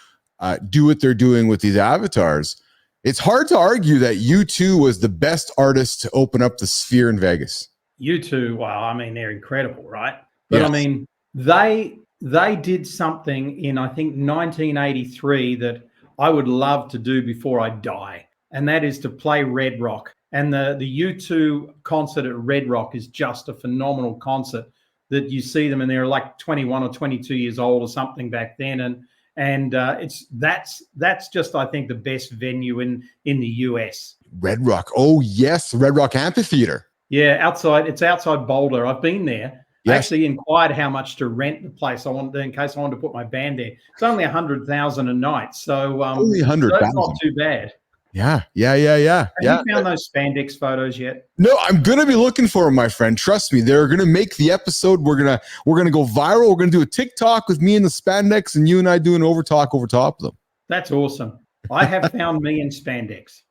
S1: do what they're doing with these avatars. It's hard to argue that U2 was the best artist to open up the Sphere in Vegas.
S2: U2, well, I mean, they're incredible, right? But yes. I mean, they did something in, I think, 1983 that I would love to do before I die, and that is to play Red Rock. And the U2 concert at Red Rock is just a phenomenal concert that you see them, and they're like 21 or 22 years old or something back then, and that's just, I think, the best venue in the US.
S1: Red Rock, oh yes, Red Rock Amphitheater.
S2: Yeah, it's outside Boulder. I've been there. Yes. I actually inquired how much to rent the place. In case I wanted to put my band there. It's only $100,000 a night, so
S1: only $100,000.
S2: So it's not too bad.
S1: Yeah.
S2: Have you found those spandex photos yet?
S1: No, I'm gonna be looking for them, my friend. Trust me, they're gonna make the episode. We're gonna go viral. We're gonna do a TikTok with me in the spandex, and you and I do an overtalk over top of them.
S2: That's awesome. I have found me in spandex.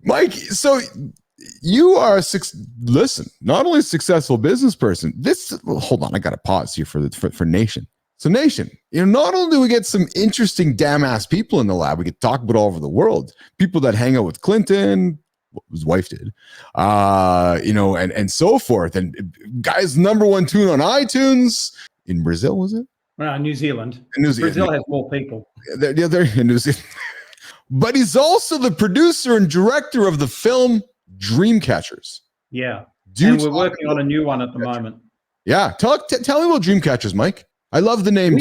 S1: Mike, so you are not only a successful business person. Hold on, I got to pause here for Nation. So Nation, not only do we get some interesting damn ass people in the lab, we get to talk about all over the world, people that hang out with Clinton, what his wife did, and so forth. And guy's #1 tune on iTunes in Brazil, was it?
S2: New Zealand. Brazil has more people.
S1: They're in New Zealand. But he's also the producer and director of the film Dreamcatchers.
S2: Yeah. And we're working on a new one at the moment.
S1: Yeah. Tell me about Dreamcatchers, Mike. I love the name.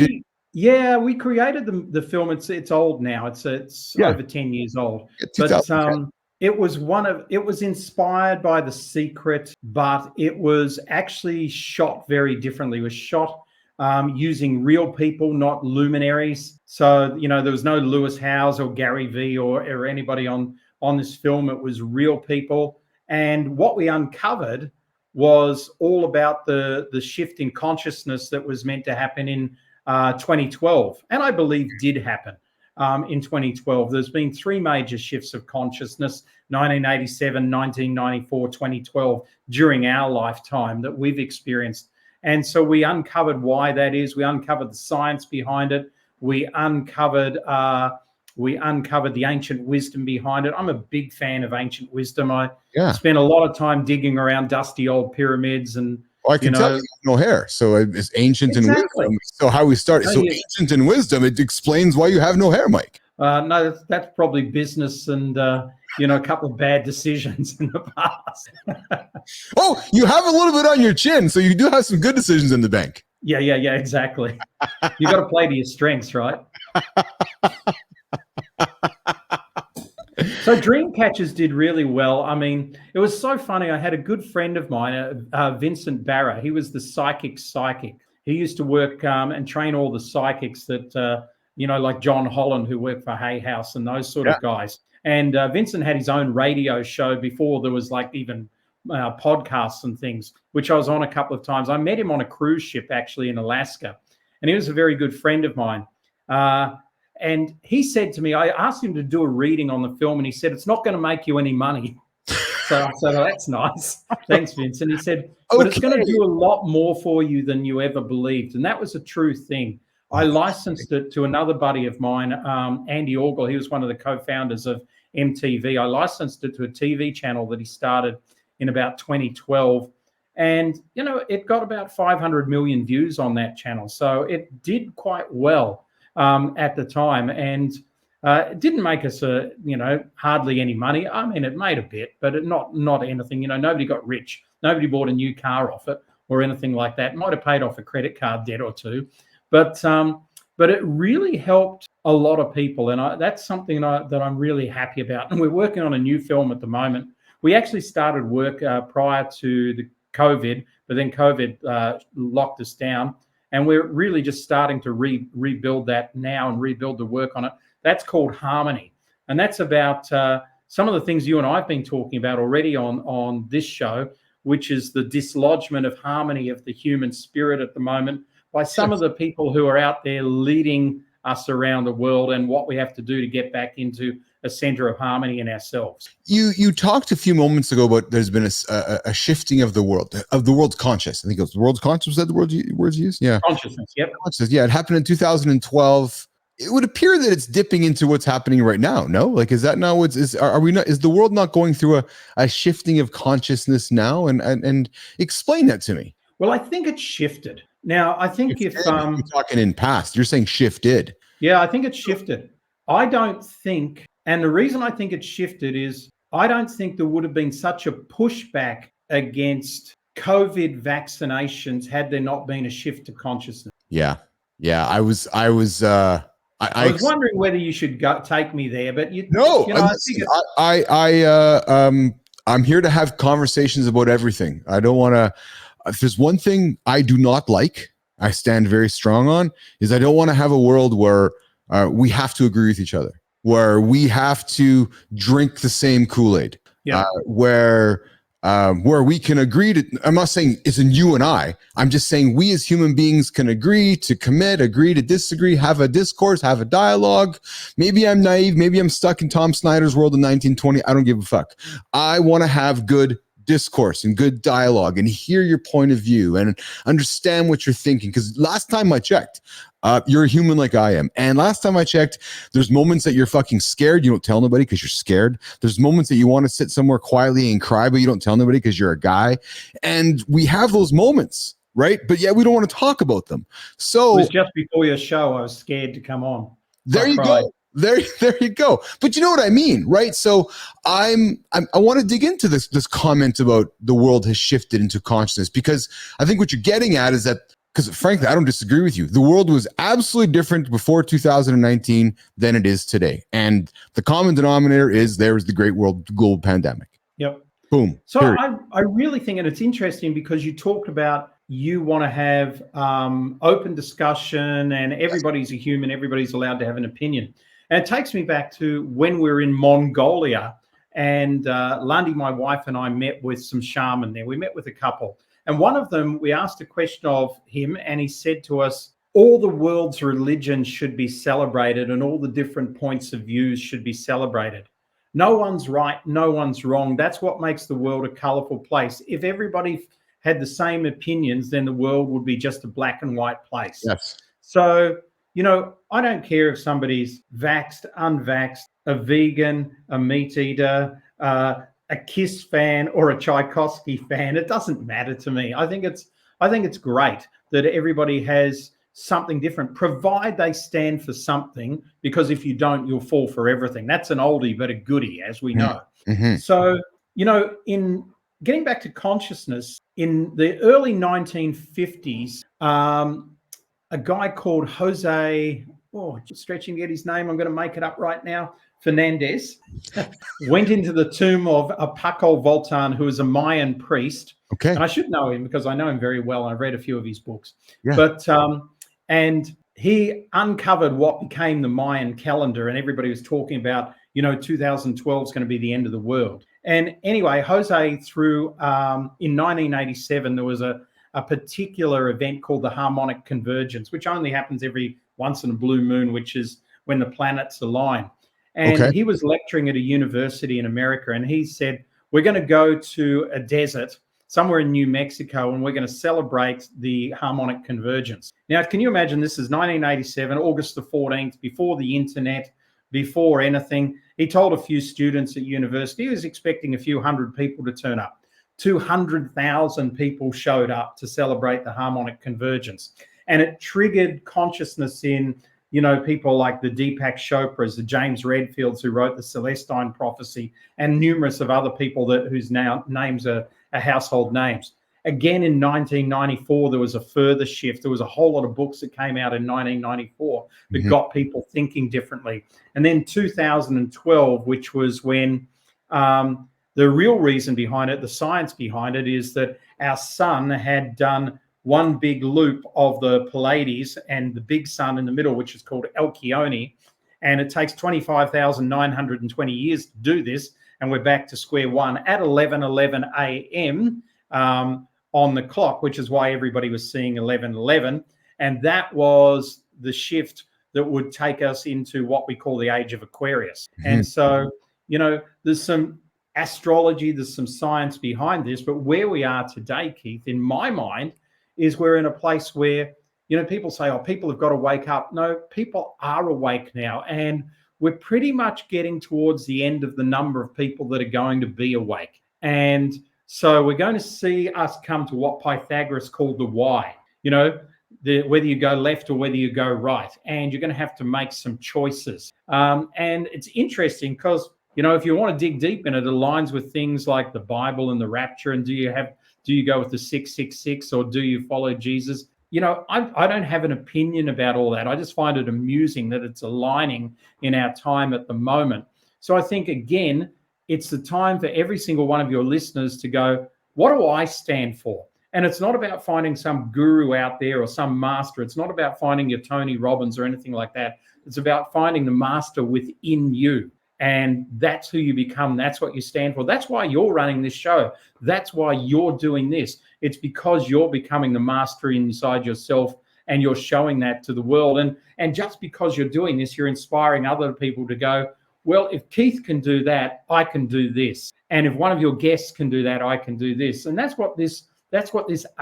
S2: We created the film. It's old now. It's over 10 years old. But it was inspired by The Secret, but it was actually shot very differently. It was shot using real people, not luminaries. So, there was no Lewis Howes or Gary Vee or anybody on this film. It was real people. And what we uncovered was all about the shift in consciousness that was meant to happen in 2012. And I believe did happen in 2012. There's been 3 major shifts of consciousness, 1987, 1994, 2012, during our lifetime that we've experienced. And so we uncovered why that is. We uncovered the science behind it. We uncovered the ancient wisdom behind it. I'm a big fan of ancient wisdom. I spent a lot of time digging around dusty old pyramids, and
S1: I can tell you have no hair. So it's ancient and wisdom. So how we started. So ancient and wisdom, it explains why you have no hair, Mike.
S2: No, that's probably business and, a couple of bad decisions in the past.
S1: Oh, you have a little bit on your chin, so you do have some good decisions in the bank.
S2: Yeah, exactly. You got to play to your strengths, right? So Dreamcatchers did really well. I mean, it was so funny. I had a good friend of mine, Vincent Barra. He was the psychic. He used to work and train all the psychics that, like John Holland, who worked for Hay House and those sort of guys. And Vincent had his own radio show before there was like even podcasts and things, which I was on a couple of times. I met him on a cruise ship actually in Alaska, and he was a very good friend of mine. And he said to me, I asked him to do a reading on the film, and he said, it's not going to make you any money. So I said, well, that's nice. Thanks, Vince. And he said, but it's going to do a lot more for you than you ever believed. And that was a true thing. I licensed it to another buddy of mine, Andy Orgel. He was one of the co-founders of MTV. I licensed it to a TV channel that he started in about 2012. And, it got about 500 million views on that channel. So it did quite well at the time. And it didn't make us, hardly any money. I mean, it made a bit, but not anything. Nobody got rich. Nobody bought a new car off it or anything like that. Might have paid off a credit card debt or two. But it really helped a lot of people. And that's something that I'm really happy about. And we're working on a new film at the moment. We actually started work prior to the COVID, but then COVID locked us down. And we're really just starting to rebuild that now and rebuild the work on it. That's called Harmony. And that's about some of the things you and I have been talking about already on this show, which is the dislodgement of harmony of the human spirit at the moment by some of the people who are out there leading us around the world, and what we have to do to get back into a center of harmony in ourselves.
S1: You talked a few moments ago about there's been a shifting of the world's conscious. I think it was the world's conscious. Was that the words used? Yeah.
S2: Consciousness. Yep.
S1: Consciousness. Yeah. It happened in 2012. It would appear that it's dipping into what's happening right now. No, like, is that now what's, is the world not going through a shifting of consciousness now? And explain that to me.
S2: Well, I think it's shifted. Now, I think
S1: you're talking in past, you're saying shifted.
S2: Yeah, I think it's shifted. I don't think, and the reason I think it's shifted is I don't think there would have been such a pushback against COVID vaccinations had there not been a shift to consciousness.
S1: Yeah. I was
S2: wondering whether you should take me there, but
S1: I'm here to have conversations about everything. I don't want to. If there's one thing I do not like, I stand very strong on, is I don't want to have a world where we have to agree with each other, where we have to drink the same Kool-Aid, where we can agree to. I'm not saying it's in you and I'm just saying we as human beings can agree to commit, agree to disagree, have a discourse, have a dialogue. Maybe I'm naive. Maybe I'm stuck in Tom Snyder's world in 1920. I don't give a fuck. I want to have good discourse and good dialogue and hear your point of view and understand what you're thinking. Because last time I checked, you're a human like I am. And last time I checked, there's moments that you're fucking scared. You don't tell nobody because you're scared. There's moments that you want to sit somewhere quietly and cry, but you don't tell nobody because you're a guy. And we have those moments, right? But yeah, we don't want to talk about them. So
S2: it was just before your show, I was scared to come on.
S1: There you go. There you go. But you know what I mean, right? So I want to dig into this comment about the world has shifted into consciousness, because I think what you're getting at is that, because frankly, I don't disagree with you. The world was absolutely different before 2019 than it is today. And the common denominator is there was the great global pandemic.
S2: Yep.
S1: Boom.
S2: So I really think, and it's interesting because you talked about you want to have open discussion and everybody's a human, everybody's allowed to have an opinion. And it takes me back to when we were in Mongolia, and Lundy, my wife, and I met with some shaman there. We met with a couple. And one of them, we asked a question of him, and he said to us, all the world's religions should be celebrated and all the different points of views should be celebrated. No one's right, no one's wrong. That's what makes the world a colorful place. If everybody had the same opinions, then the world would be just a black and white place.
S1: Yes.
S2: So, I don't care if somebody's vaxxed, unvaxxed, a vegan, a meat eater, a Kiss fan or a Tchaikovsky fan. It doesn't matter to me. I think it's great that everybody has something different, provide they stand for something, because if you don't, you'll fall for everything. That's an oldie but a goodie, as we know.
S1: Mm-hmm.
S2: So, in getting back to consciousness, in the early 1950s, a guy called Jose, just stretching to get his name, I'm going to make it up right now, Fernandez, went into the tomb of Paco Voltan, who is a Mayan priest.
S1: Okay.
S2: And I should know him because I know him very well. I've read a few of his books.
S1: Yeah.
S2: But and he uncovered what became the Mayan calendar, and everybody was talking about, 2012 is going to be the end of the world. And anyway, Jose threw in 1987, there was a particular event called the harmonic convergence, which only happens every once in a blue moon, which is when the planets align. And he was lecturing at a university in America, and he said, we're going to go to a desert somewhere in New Mexico, and we're going to celebrate the harmonic convergence. Now, can you imagine, this is 1987, August the 14th, before the internet, before anything. He told a few students at university, he was expecting a few hundred people to turn up. 200,000 people showed up to celebrate the harmonic convergence. And it triggered consciousness in, people like the Deepak Chopras, the James Redfields, who wrote the Celestine Prophecy, and numerous of other people whose names are household names. Again, in 1994, there was a further shift. There was a whole lot of books that came out in 1994 that got people thinking differently. And then 2012, which was when the real reason behind it, the science behind it, is that our sun had done one big loop of the Pleiades and the big sun in the middle, which is called Alcyone. And it takes 25,920 years to do this. And we're back to square one at 11:11 a.m. On the clock, which is why everybody was seeing 11:11. And that was the shift that would take us into what we call the age of Aquarius. And so, there's some astrology, there's some science behind this, but where we are today, Keith, in my mind, is we're in a place where, people say, people have got to wake up. No, people are awake now. And we're pretty much getting towards the end of the number of people that are going to be awake. And so we're going to see us come to what Pythagoras called the why, whether you go left or whether you go right. And you're going to have to make some choices. And it's interesting because, if you want to dig deep in it, it aligns with things like the Bible and the rapture. And do you go with the 666 or do you follow Jesus? I don't have an opinion about all that. I just find it amusing that it's aligning in our time at the moment. So I think, again, it's the time for every single one of your listeners to go, what do I stand for? And it's not about finding some guru out there or some master. It's not about finding your Tony Robbins or anything like that. It's about finding the master within you. And that's who you become. That's what you stand for. That's why you're running this show. That's why you're doing this. It's because you're becoming the master inside yourself and you're showing that to the world. And just because you're doing this, you're inspiring other people to go, well, if Keith can do that, I can do this. And if one of your guests can do that, I can do this. And that's what this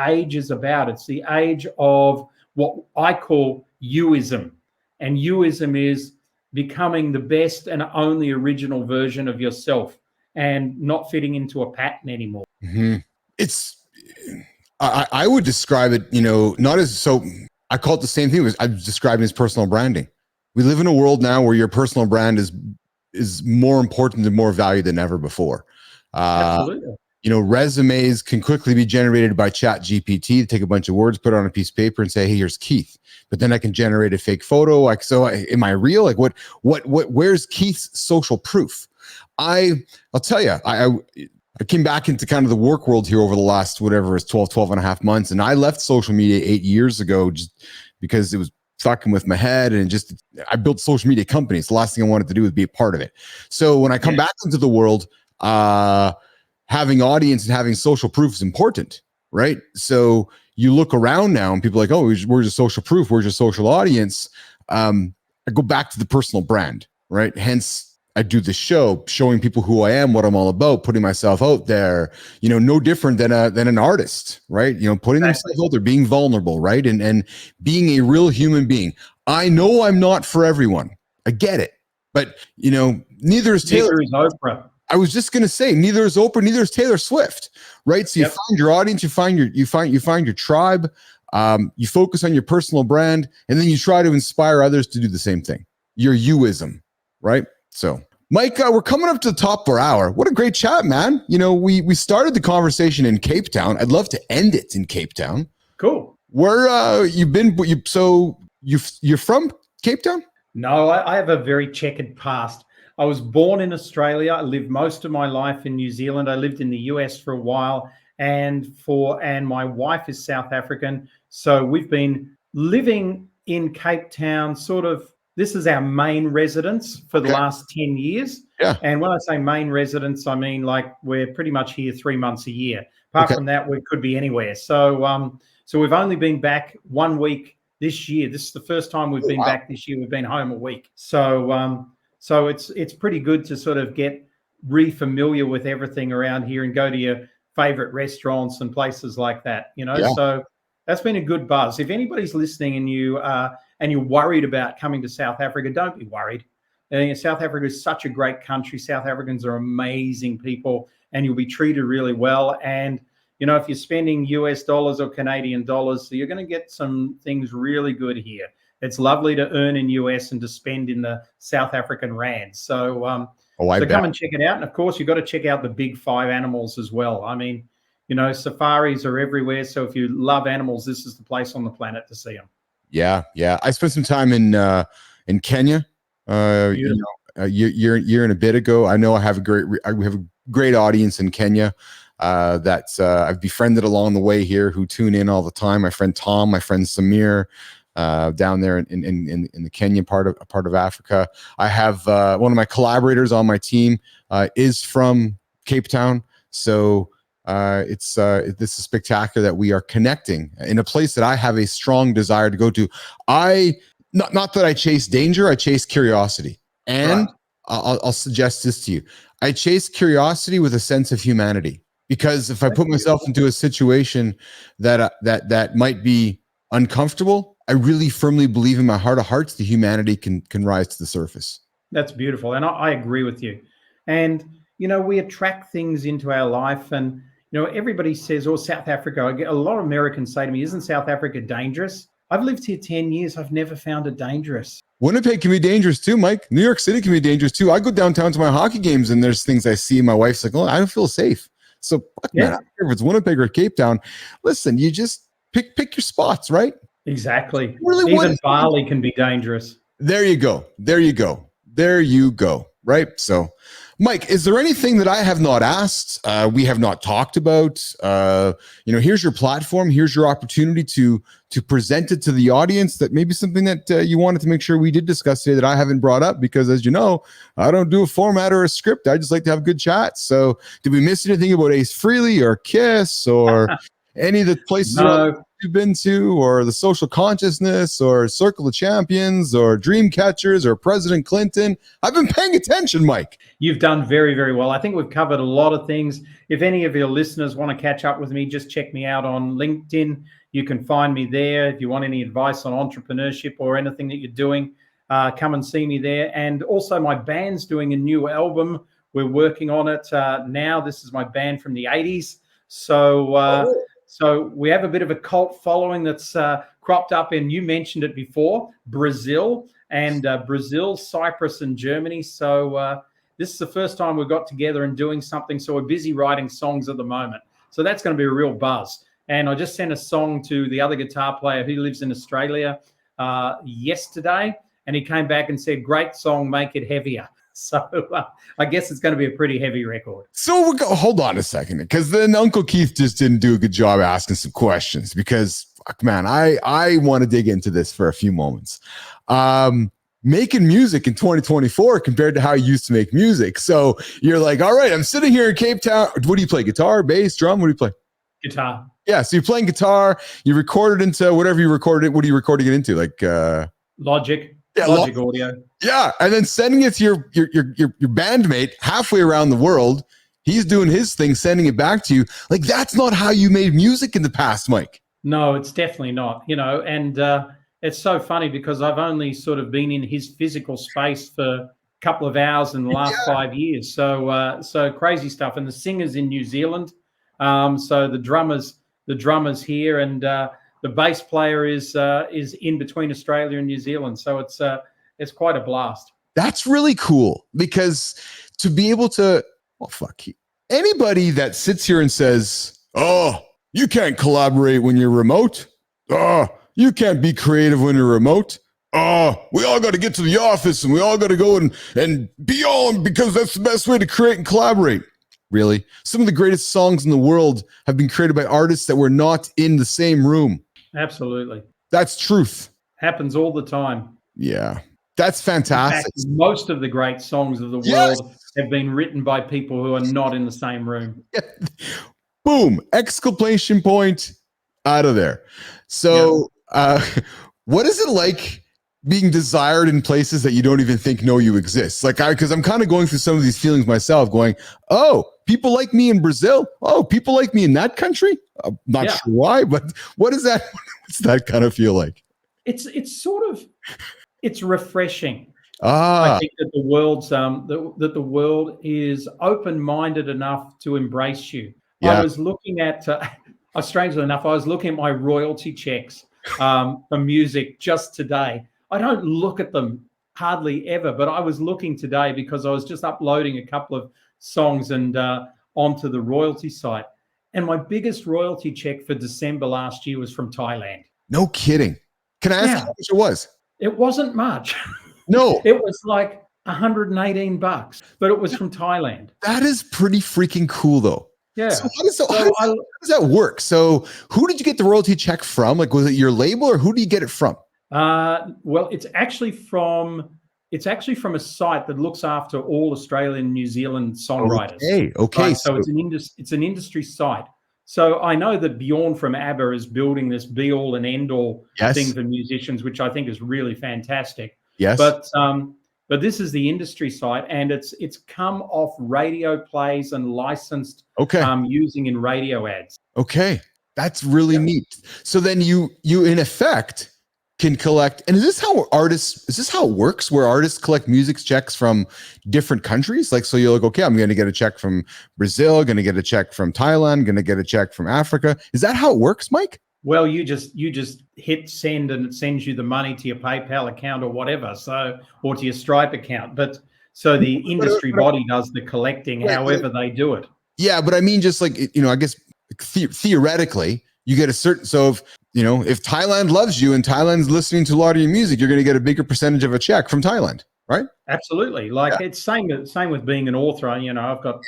S2: age is about. It's the age of what I call youism. And youism is becoming the best and only original version of yourself and not fitting into a pattern anymore.
S1: I would describe it, not as, so I call it the same thing. I describe it as personal branding. We live in a world now where your personal brand is more important and more valued than ever before.
S2: Absolutely.
S1: Resumes can quickly be generated by Chat GPT. Take a bunch of words, put it on a piece of paper and say, hey, here's Keith. But then I can generate a fake photo. Am I real? Like where's Keith's social proof? I'll tell you, I came back into kind of the work world here over the last, 12 and a half months. And I left social media 8 years ago just because it was fucking with my head. And I built social media companies. The last thing I wanted to do was be a part of it. So when I come back into the world, having audience and having social proof is important, right? So you look around now and people are like, oh, where's your social proof? Where's your social audience? I go back to the personal brand, right? Hence, I do the show, showing people who I am, what I'm all about, putting myself out there, no different than an artist, right? Putting themselves out there, being vulnerable, right? And being a real human being. I know I'm not for everyone. I get it. But, neither is Taylor.
S2: Neither is Oprah.
S1: I was just going to say, neither is Oprah, neither is Taylor Swift, right? So you find your audience, you find your tribe. You focus on your personal brand, and then you try to inspire others to do the same thing. Your youism, right? So, Mike, we're coming up to the top of our hour. What a great chat, man. You know, we started the conversation in Cape Town. I'd love to end it in Cape Town.
S2: Cool.
S1: Where you've been? You're from Cape Town?
S2: No, I have a very checkered past. I was born in Australia. I lived most of my life in New Zealand. I lived in the US for a while, and my wife is South African. So we've been living in Cape Town, sort of. This is our main residence for the last 10 years.
S1: Yeah.
S2: And when I say main residence, I mean like we're pretty much here 3 months a year. Apart from that, we could be anywhere. So so we've only been back 1 week this year. This is the first time we've been back this year. We've been home a week. So so it's pretty good to sort of get re-familiar with everything around here and go to your favorite restaurants and places like that, you know. So that's been a good buzz. If anybody's listening and you're worried about coming to South Africa, don't be worried. South Africa is such a great country. South Africans are amazing people, and you'll be treated really well. And you know, if you're spending US dollars or Canadian dollars, so you're going to get some things really good here. It's lovely to earn in US and to spend in the South African rand. So, so come and check it out. And of course, you've got to check out the big 5 animals as well. I mean, you know, safaris are everywhere. So if you love animals, this is the place on the planet to see them. Yeah.
S1: Yeah. I spent some time in Kenya, you know, a year and a bit ago. I know we have a great audience in Kenya that I've befriended along the way here who tune in all the time. My friend Tom, my friend Samir, down there in the Kenya part of Africa. I have one of my collaborators on my team is from Cape Town. So this is spectacular that we are connecting in a place that I have a strong desire to go to. Not that I chase danger, I chase curiosity. And I'll suggest this to you. I chase curiosity with a sense of humanity, because if I put myself into a situation that might be uncomfortable, I really firmly believe in my heart of hearts, the humanity can rise to the surface.
S2: That's beautiful. And I agree with you. And, you know, we attract things into our life, and, you know, everybody says, oh, South Africa. I get a lot of Americans say to me, isn't South Africa dangerous? I've lived here 10 years. I've never found it dangerous.
S1: Winnipeg can be dangerous too, Mike. New York City can be dangerous too. I go downtown to my hockey games and there's things I see. My wife's like, oh, I don't feel safe. So man, I don't care if it's Winnipeg or Cape Town. Listen, you just pick your spots, right?
S2: Exactly. Really, even Bali can be dangerous.
S1: There you go. Right. So, Mike, is there anything that I have not asked? We have not talked about. You know, here's your platform. Here's your opportunity to present it to the audience. That maybe something that you wanted to make sure we did discuss today that I haven't brought up, because, as you know, I don't do a format or a script. I just like to have good chats. So, did we miss anything about Ace Frehley or Kiss or any of the places you've been to, or the social consciousness, or Circle of Champions, or Dream Catchers, or President Clinton? I've been paying attention, Mike.
S2: You've done very, very well. I think we've covered a lot of things. If any of your listeners want to catch up with me, just check me out on LinkedIn. You can find me there. If you want any advice on entrepreneurship or anything that you're doing, come and see me there. And also, my band's doing a new album. We're working on it now. This is my band from the 80s. So so we have a bit of a cult following that's cropped up in, you mentioned it before, Brazil, Cyprus, and Germany. So this is the first time we've got together and doing something. So we're busy writing songs at the moment. So that's going to be a real buzz. And I just sent a song to the other guitar player who lives in Australia yesterday, and he came back and said, great song, make it heavier. So I guess it's going to be a pretty heavy record.
S1: So hold on a second, because then Uncle Keith just didn't do a good job asking some questions, because, fuck, man, I want to dig into this for a few moments. Making music in 2024 compared to how you used to make music. So you're like, all right, I'm sitting here in Cape Town. What do you play? Guitar, bass, drum? What do you play?
S2: Guitar.
S1: Yeah, so you're playing guitar. You recorded into whatever you recorded. What are you recording it into? Like
S2: Logic. Yeah, Logic audio.
S1: Yeah, and then sending it to your bandmate halfway around the world. He's doing his thing, sending it back to you. Like, that's not how you made music in the past, Mike.
S2: No, it's definitely not. You know, and it's so funny because I've only sort of been in his physical space for a couple of hours in the last 5 years. So crazy stuff. And the singer's in New Zealand. So the drummers here, and the bass player is in between Australia and New Zealand. So it's quite a blast.
S1: That's really cool, because to be able to, anybody that sits here and says, oh, you can't collaborate when you're remote. Oh, you can't be creative when you're remote. Oh, we all got to get to the office and we all got to go and be on because that's the best way to create and collaborate. Really? Some of the greatest songs in the world have been created by artists that were not in the same room.
S2: Absolutely.
S1: That's truth.
S2: Happens all the time.
S1: Yeah. That's fantastic.
S2: In fact, most of the great songs of the world have been written by people who are not in the same room.
S1: Boom. Exclamation point out of there. So what is it like being desired in places that you don't even think know you exist? Like, because I'm kind of going through some of these feelings myself, going, oh, people like me in Brazil. Oh, people like me in that country. I'm not sure why, but what is that? What's that kind of feel like?
S2: It's sort of, it's refreshing. I think that the world is open-minded enough to embrace you. I was looking at, strangely enough, I was looking at my royalty checks for music just today. I don't look at them hardly ever, but I was looking today because I was just uploading a couple of songs and onto the royalty site. And my biggest royalty check for December last year was from Thailand.
S1: No kidding. Can I ask how much it was?
S2: It wasn't much.
S1: No.
S2: It was like $118, but it was from Thailand.
S1: That is pretty freaking cool, though.
S2: Yeah.
S1: So how does that work? So who did you get the royalty check from? Like, was it your label, or who do you get it from?
S2: Well, it's actually from a site that looks after all Australian and New Zealand songwriters.
S1: Okay.
S2: Right? So it's an industry site. So I know that Bjorn from ABBA is building this be all and end all thing for musicians, which I think is really fantastic.
S1: Yes.
S2: But this is the industry site, and it's come off radio plays and licensed using in radio ads. Okay.
S1: That's really neat. So then you in effect can collect, and is this how it works, where artists collect music checks from different countries? Like, so you're like, okay, I'm going to get a check from Brazil, going to get a check from Thailand, going to get a check from Africa. Is that how it works, Mike?
S2: Well, you just hit send and it sends you the money to your PayPal account or whatever, or to your Stripe account. But so the industry body does the collecting, however they do it. Yeah,
S1: but I mean, just like, I guess theoretically, you get a certain, so if Thailand loves you and Thailand's listening to a lot of your music, you're going to get a bigger percentage of a check from Thailand, right?
S2: Absolutely. Like it's same with being an author. I've got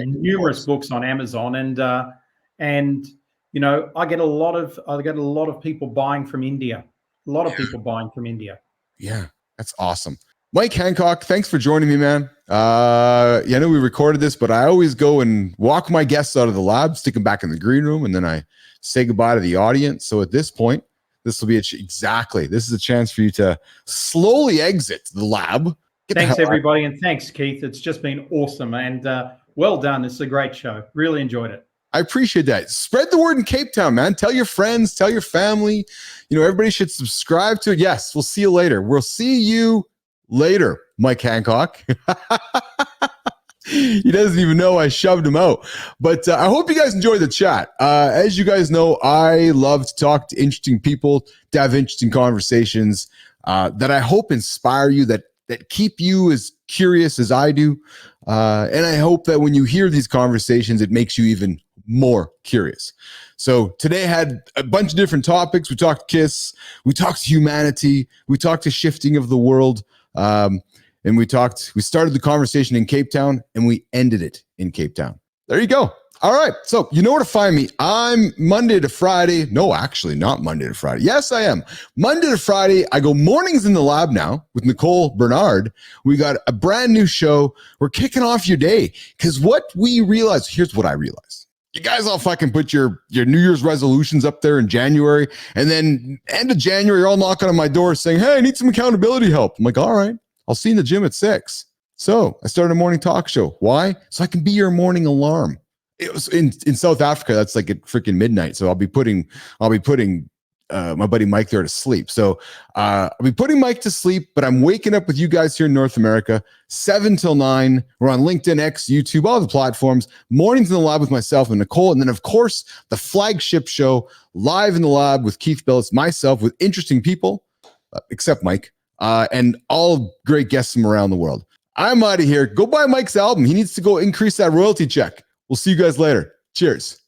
S2: numerous books on Amazon, and I get a lot of people buying from India. A lot of people buying from India. Yeah, that's awesome. Mike Handcock, thanks for joining me, man. I know we recorded this, but I always go and walk my guests out of the lab, stick them back in the green room, and then I say goodbye to the audience. So at this point, this will be this is a chance for you to slowly exit the lab. Thanks, everybody, and thanks, Keith. It's just been awesome, and well done. This is a great show. Really enjoyed it. I appreciate that. Spread the word in Cape Town, man. Tell your friends, tell your family. Everybody should subscribe to it. Yes, we'll see you later. We'll see you later, Mike Handcock. He doesn't even know I shoved him out. But I hope you guys enjoyed the chat. As you guys know, I love to talk to interesting people, to have interesting conversations that I hope inspire you, that keep you as curious as I do. And I hope that when you hear these conversations, it makes you even more curious. So today I had a bunch of different topics. We talked KISS, we talked humanity, we talked to shifting of the world, and we started the conversation in Cape Town and we ended it in Cape Town. There you go. All right. So you know where to find me. I'm Monday to Friday. No, actually not Monday to Friday. Yes, I am. Monday to Friday. I go mornings in the lab now with Nicole Bernard. We got a brand new show. We're kicking off your day because here's what I realized. You guys all fucking put your New Year's resolutions up there in January, and then end of January, you're all knocking on my door saying, hey, I need some accountability help. I'm like, all right, I'll see you in the gym at 6. So I started a morning talk show. Why? So I can be your morning alarm. It was in South Africa. That's like at freaking midnight. So I'll be putting
S1: my buddy Mike there to sleep. So I'll be putting Mike to sleep, but I'm waking up with you guys here in North America, 7 till 9. We're on LinkedIn, X, YouTube, all the platforms. Mornings in the lab with myself and Nicole. And then, of course, the flagship show, Live in the Lab with Keith Bilous, myself, with interesting people, except Mike, and all great guests from around the world. I'm out of here. Go buy Mike's album. He needs to go increase that royalty check. We'll see you guys later. Cheers.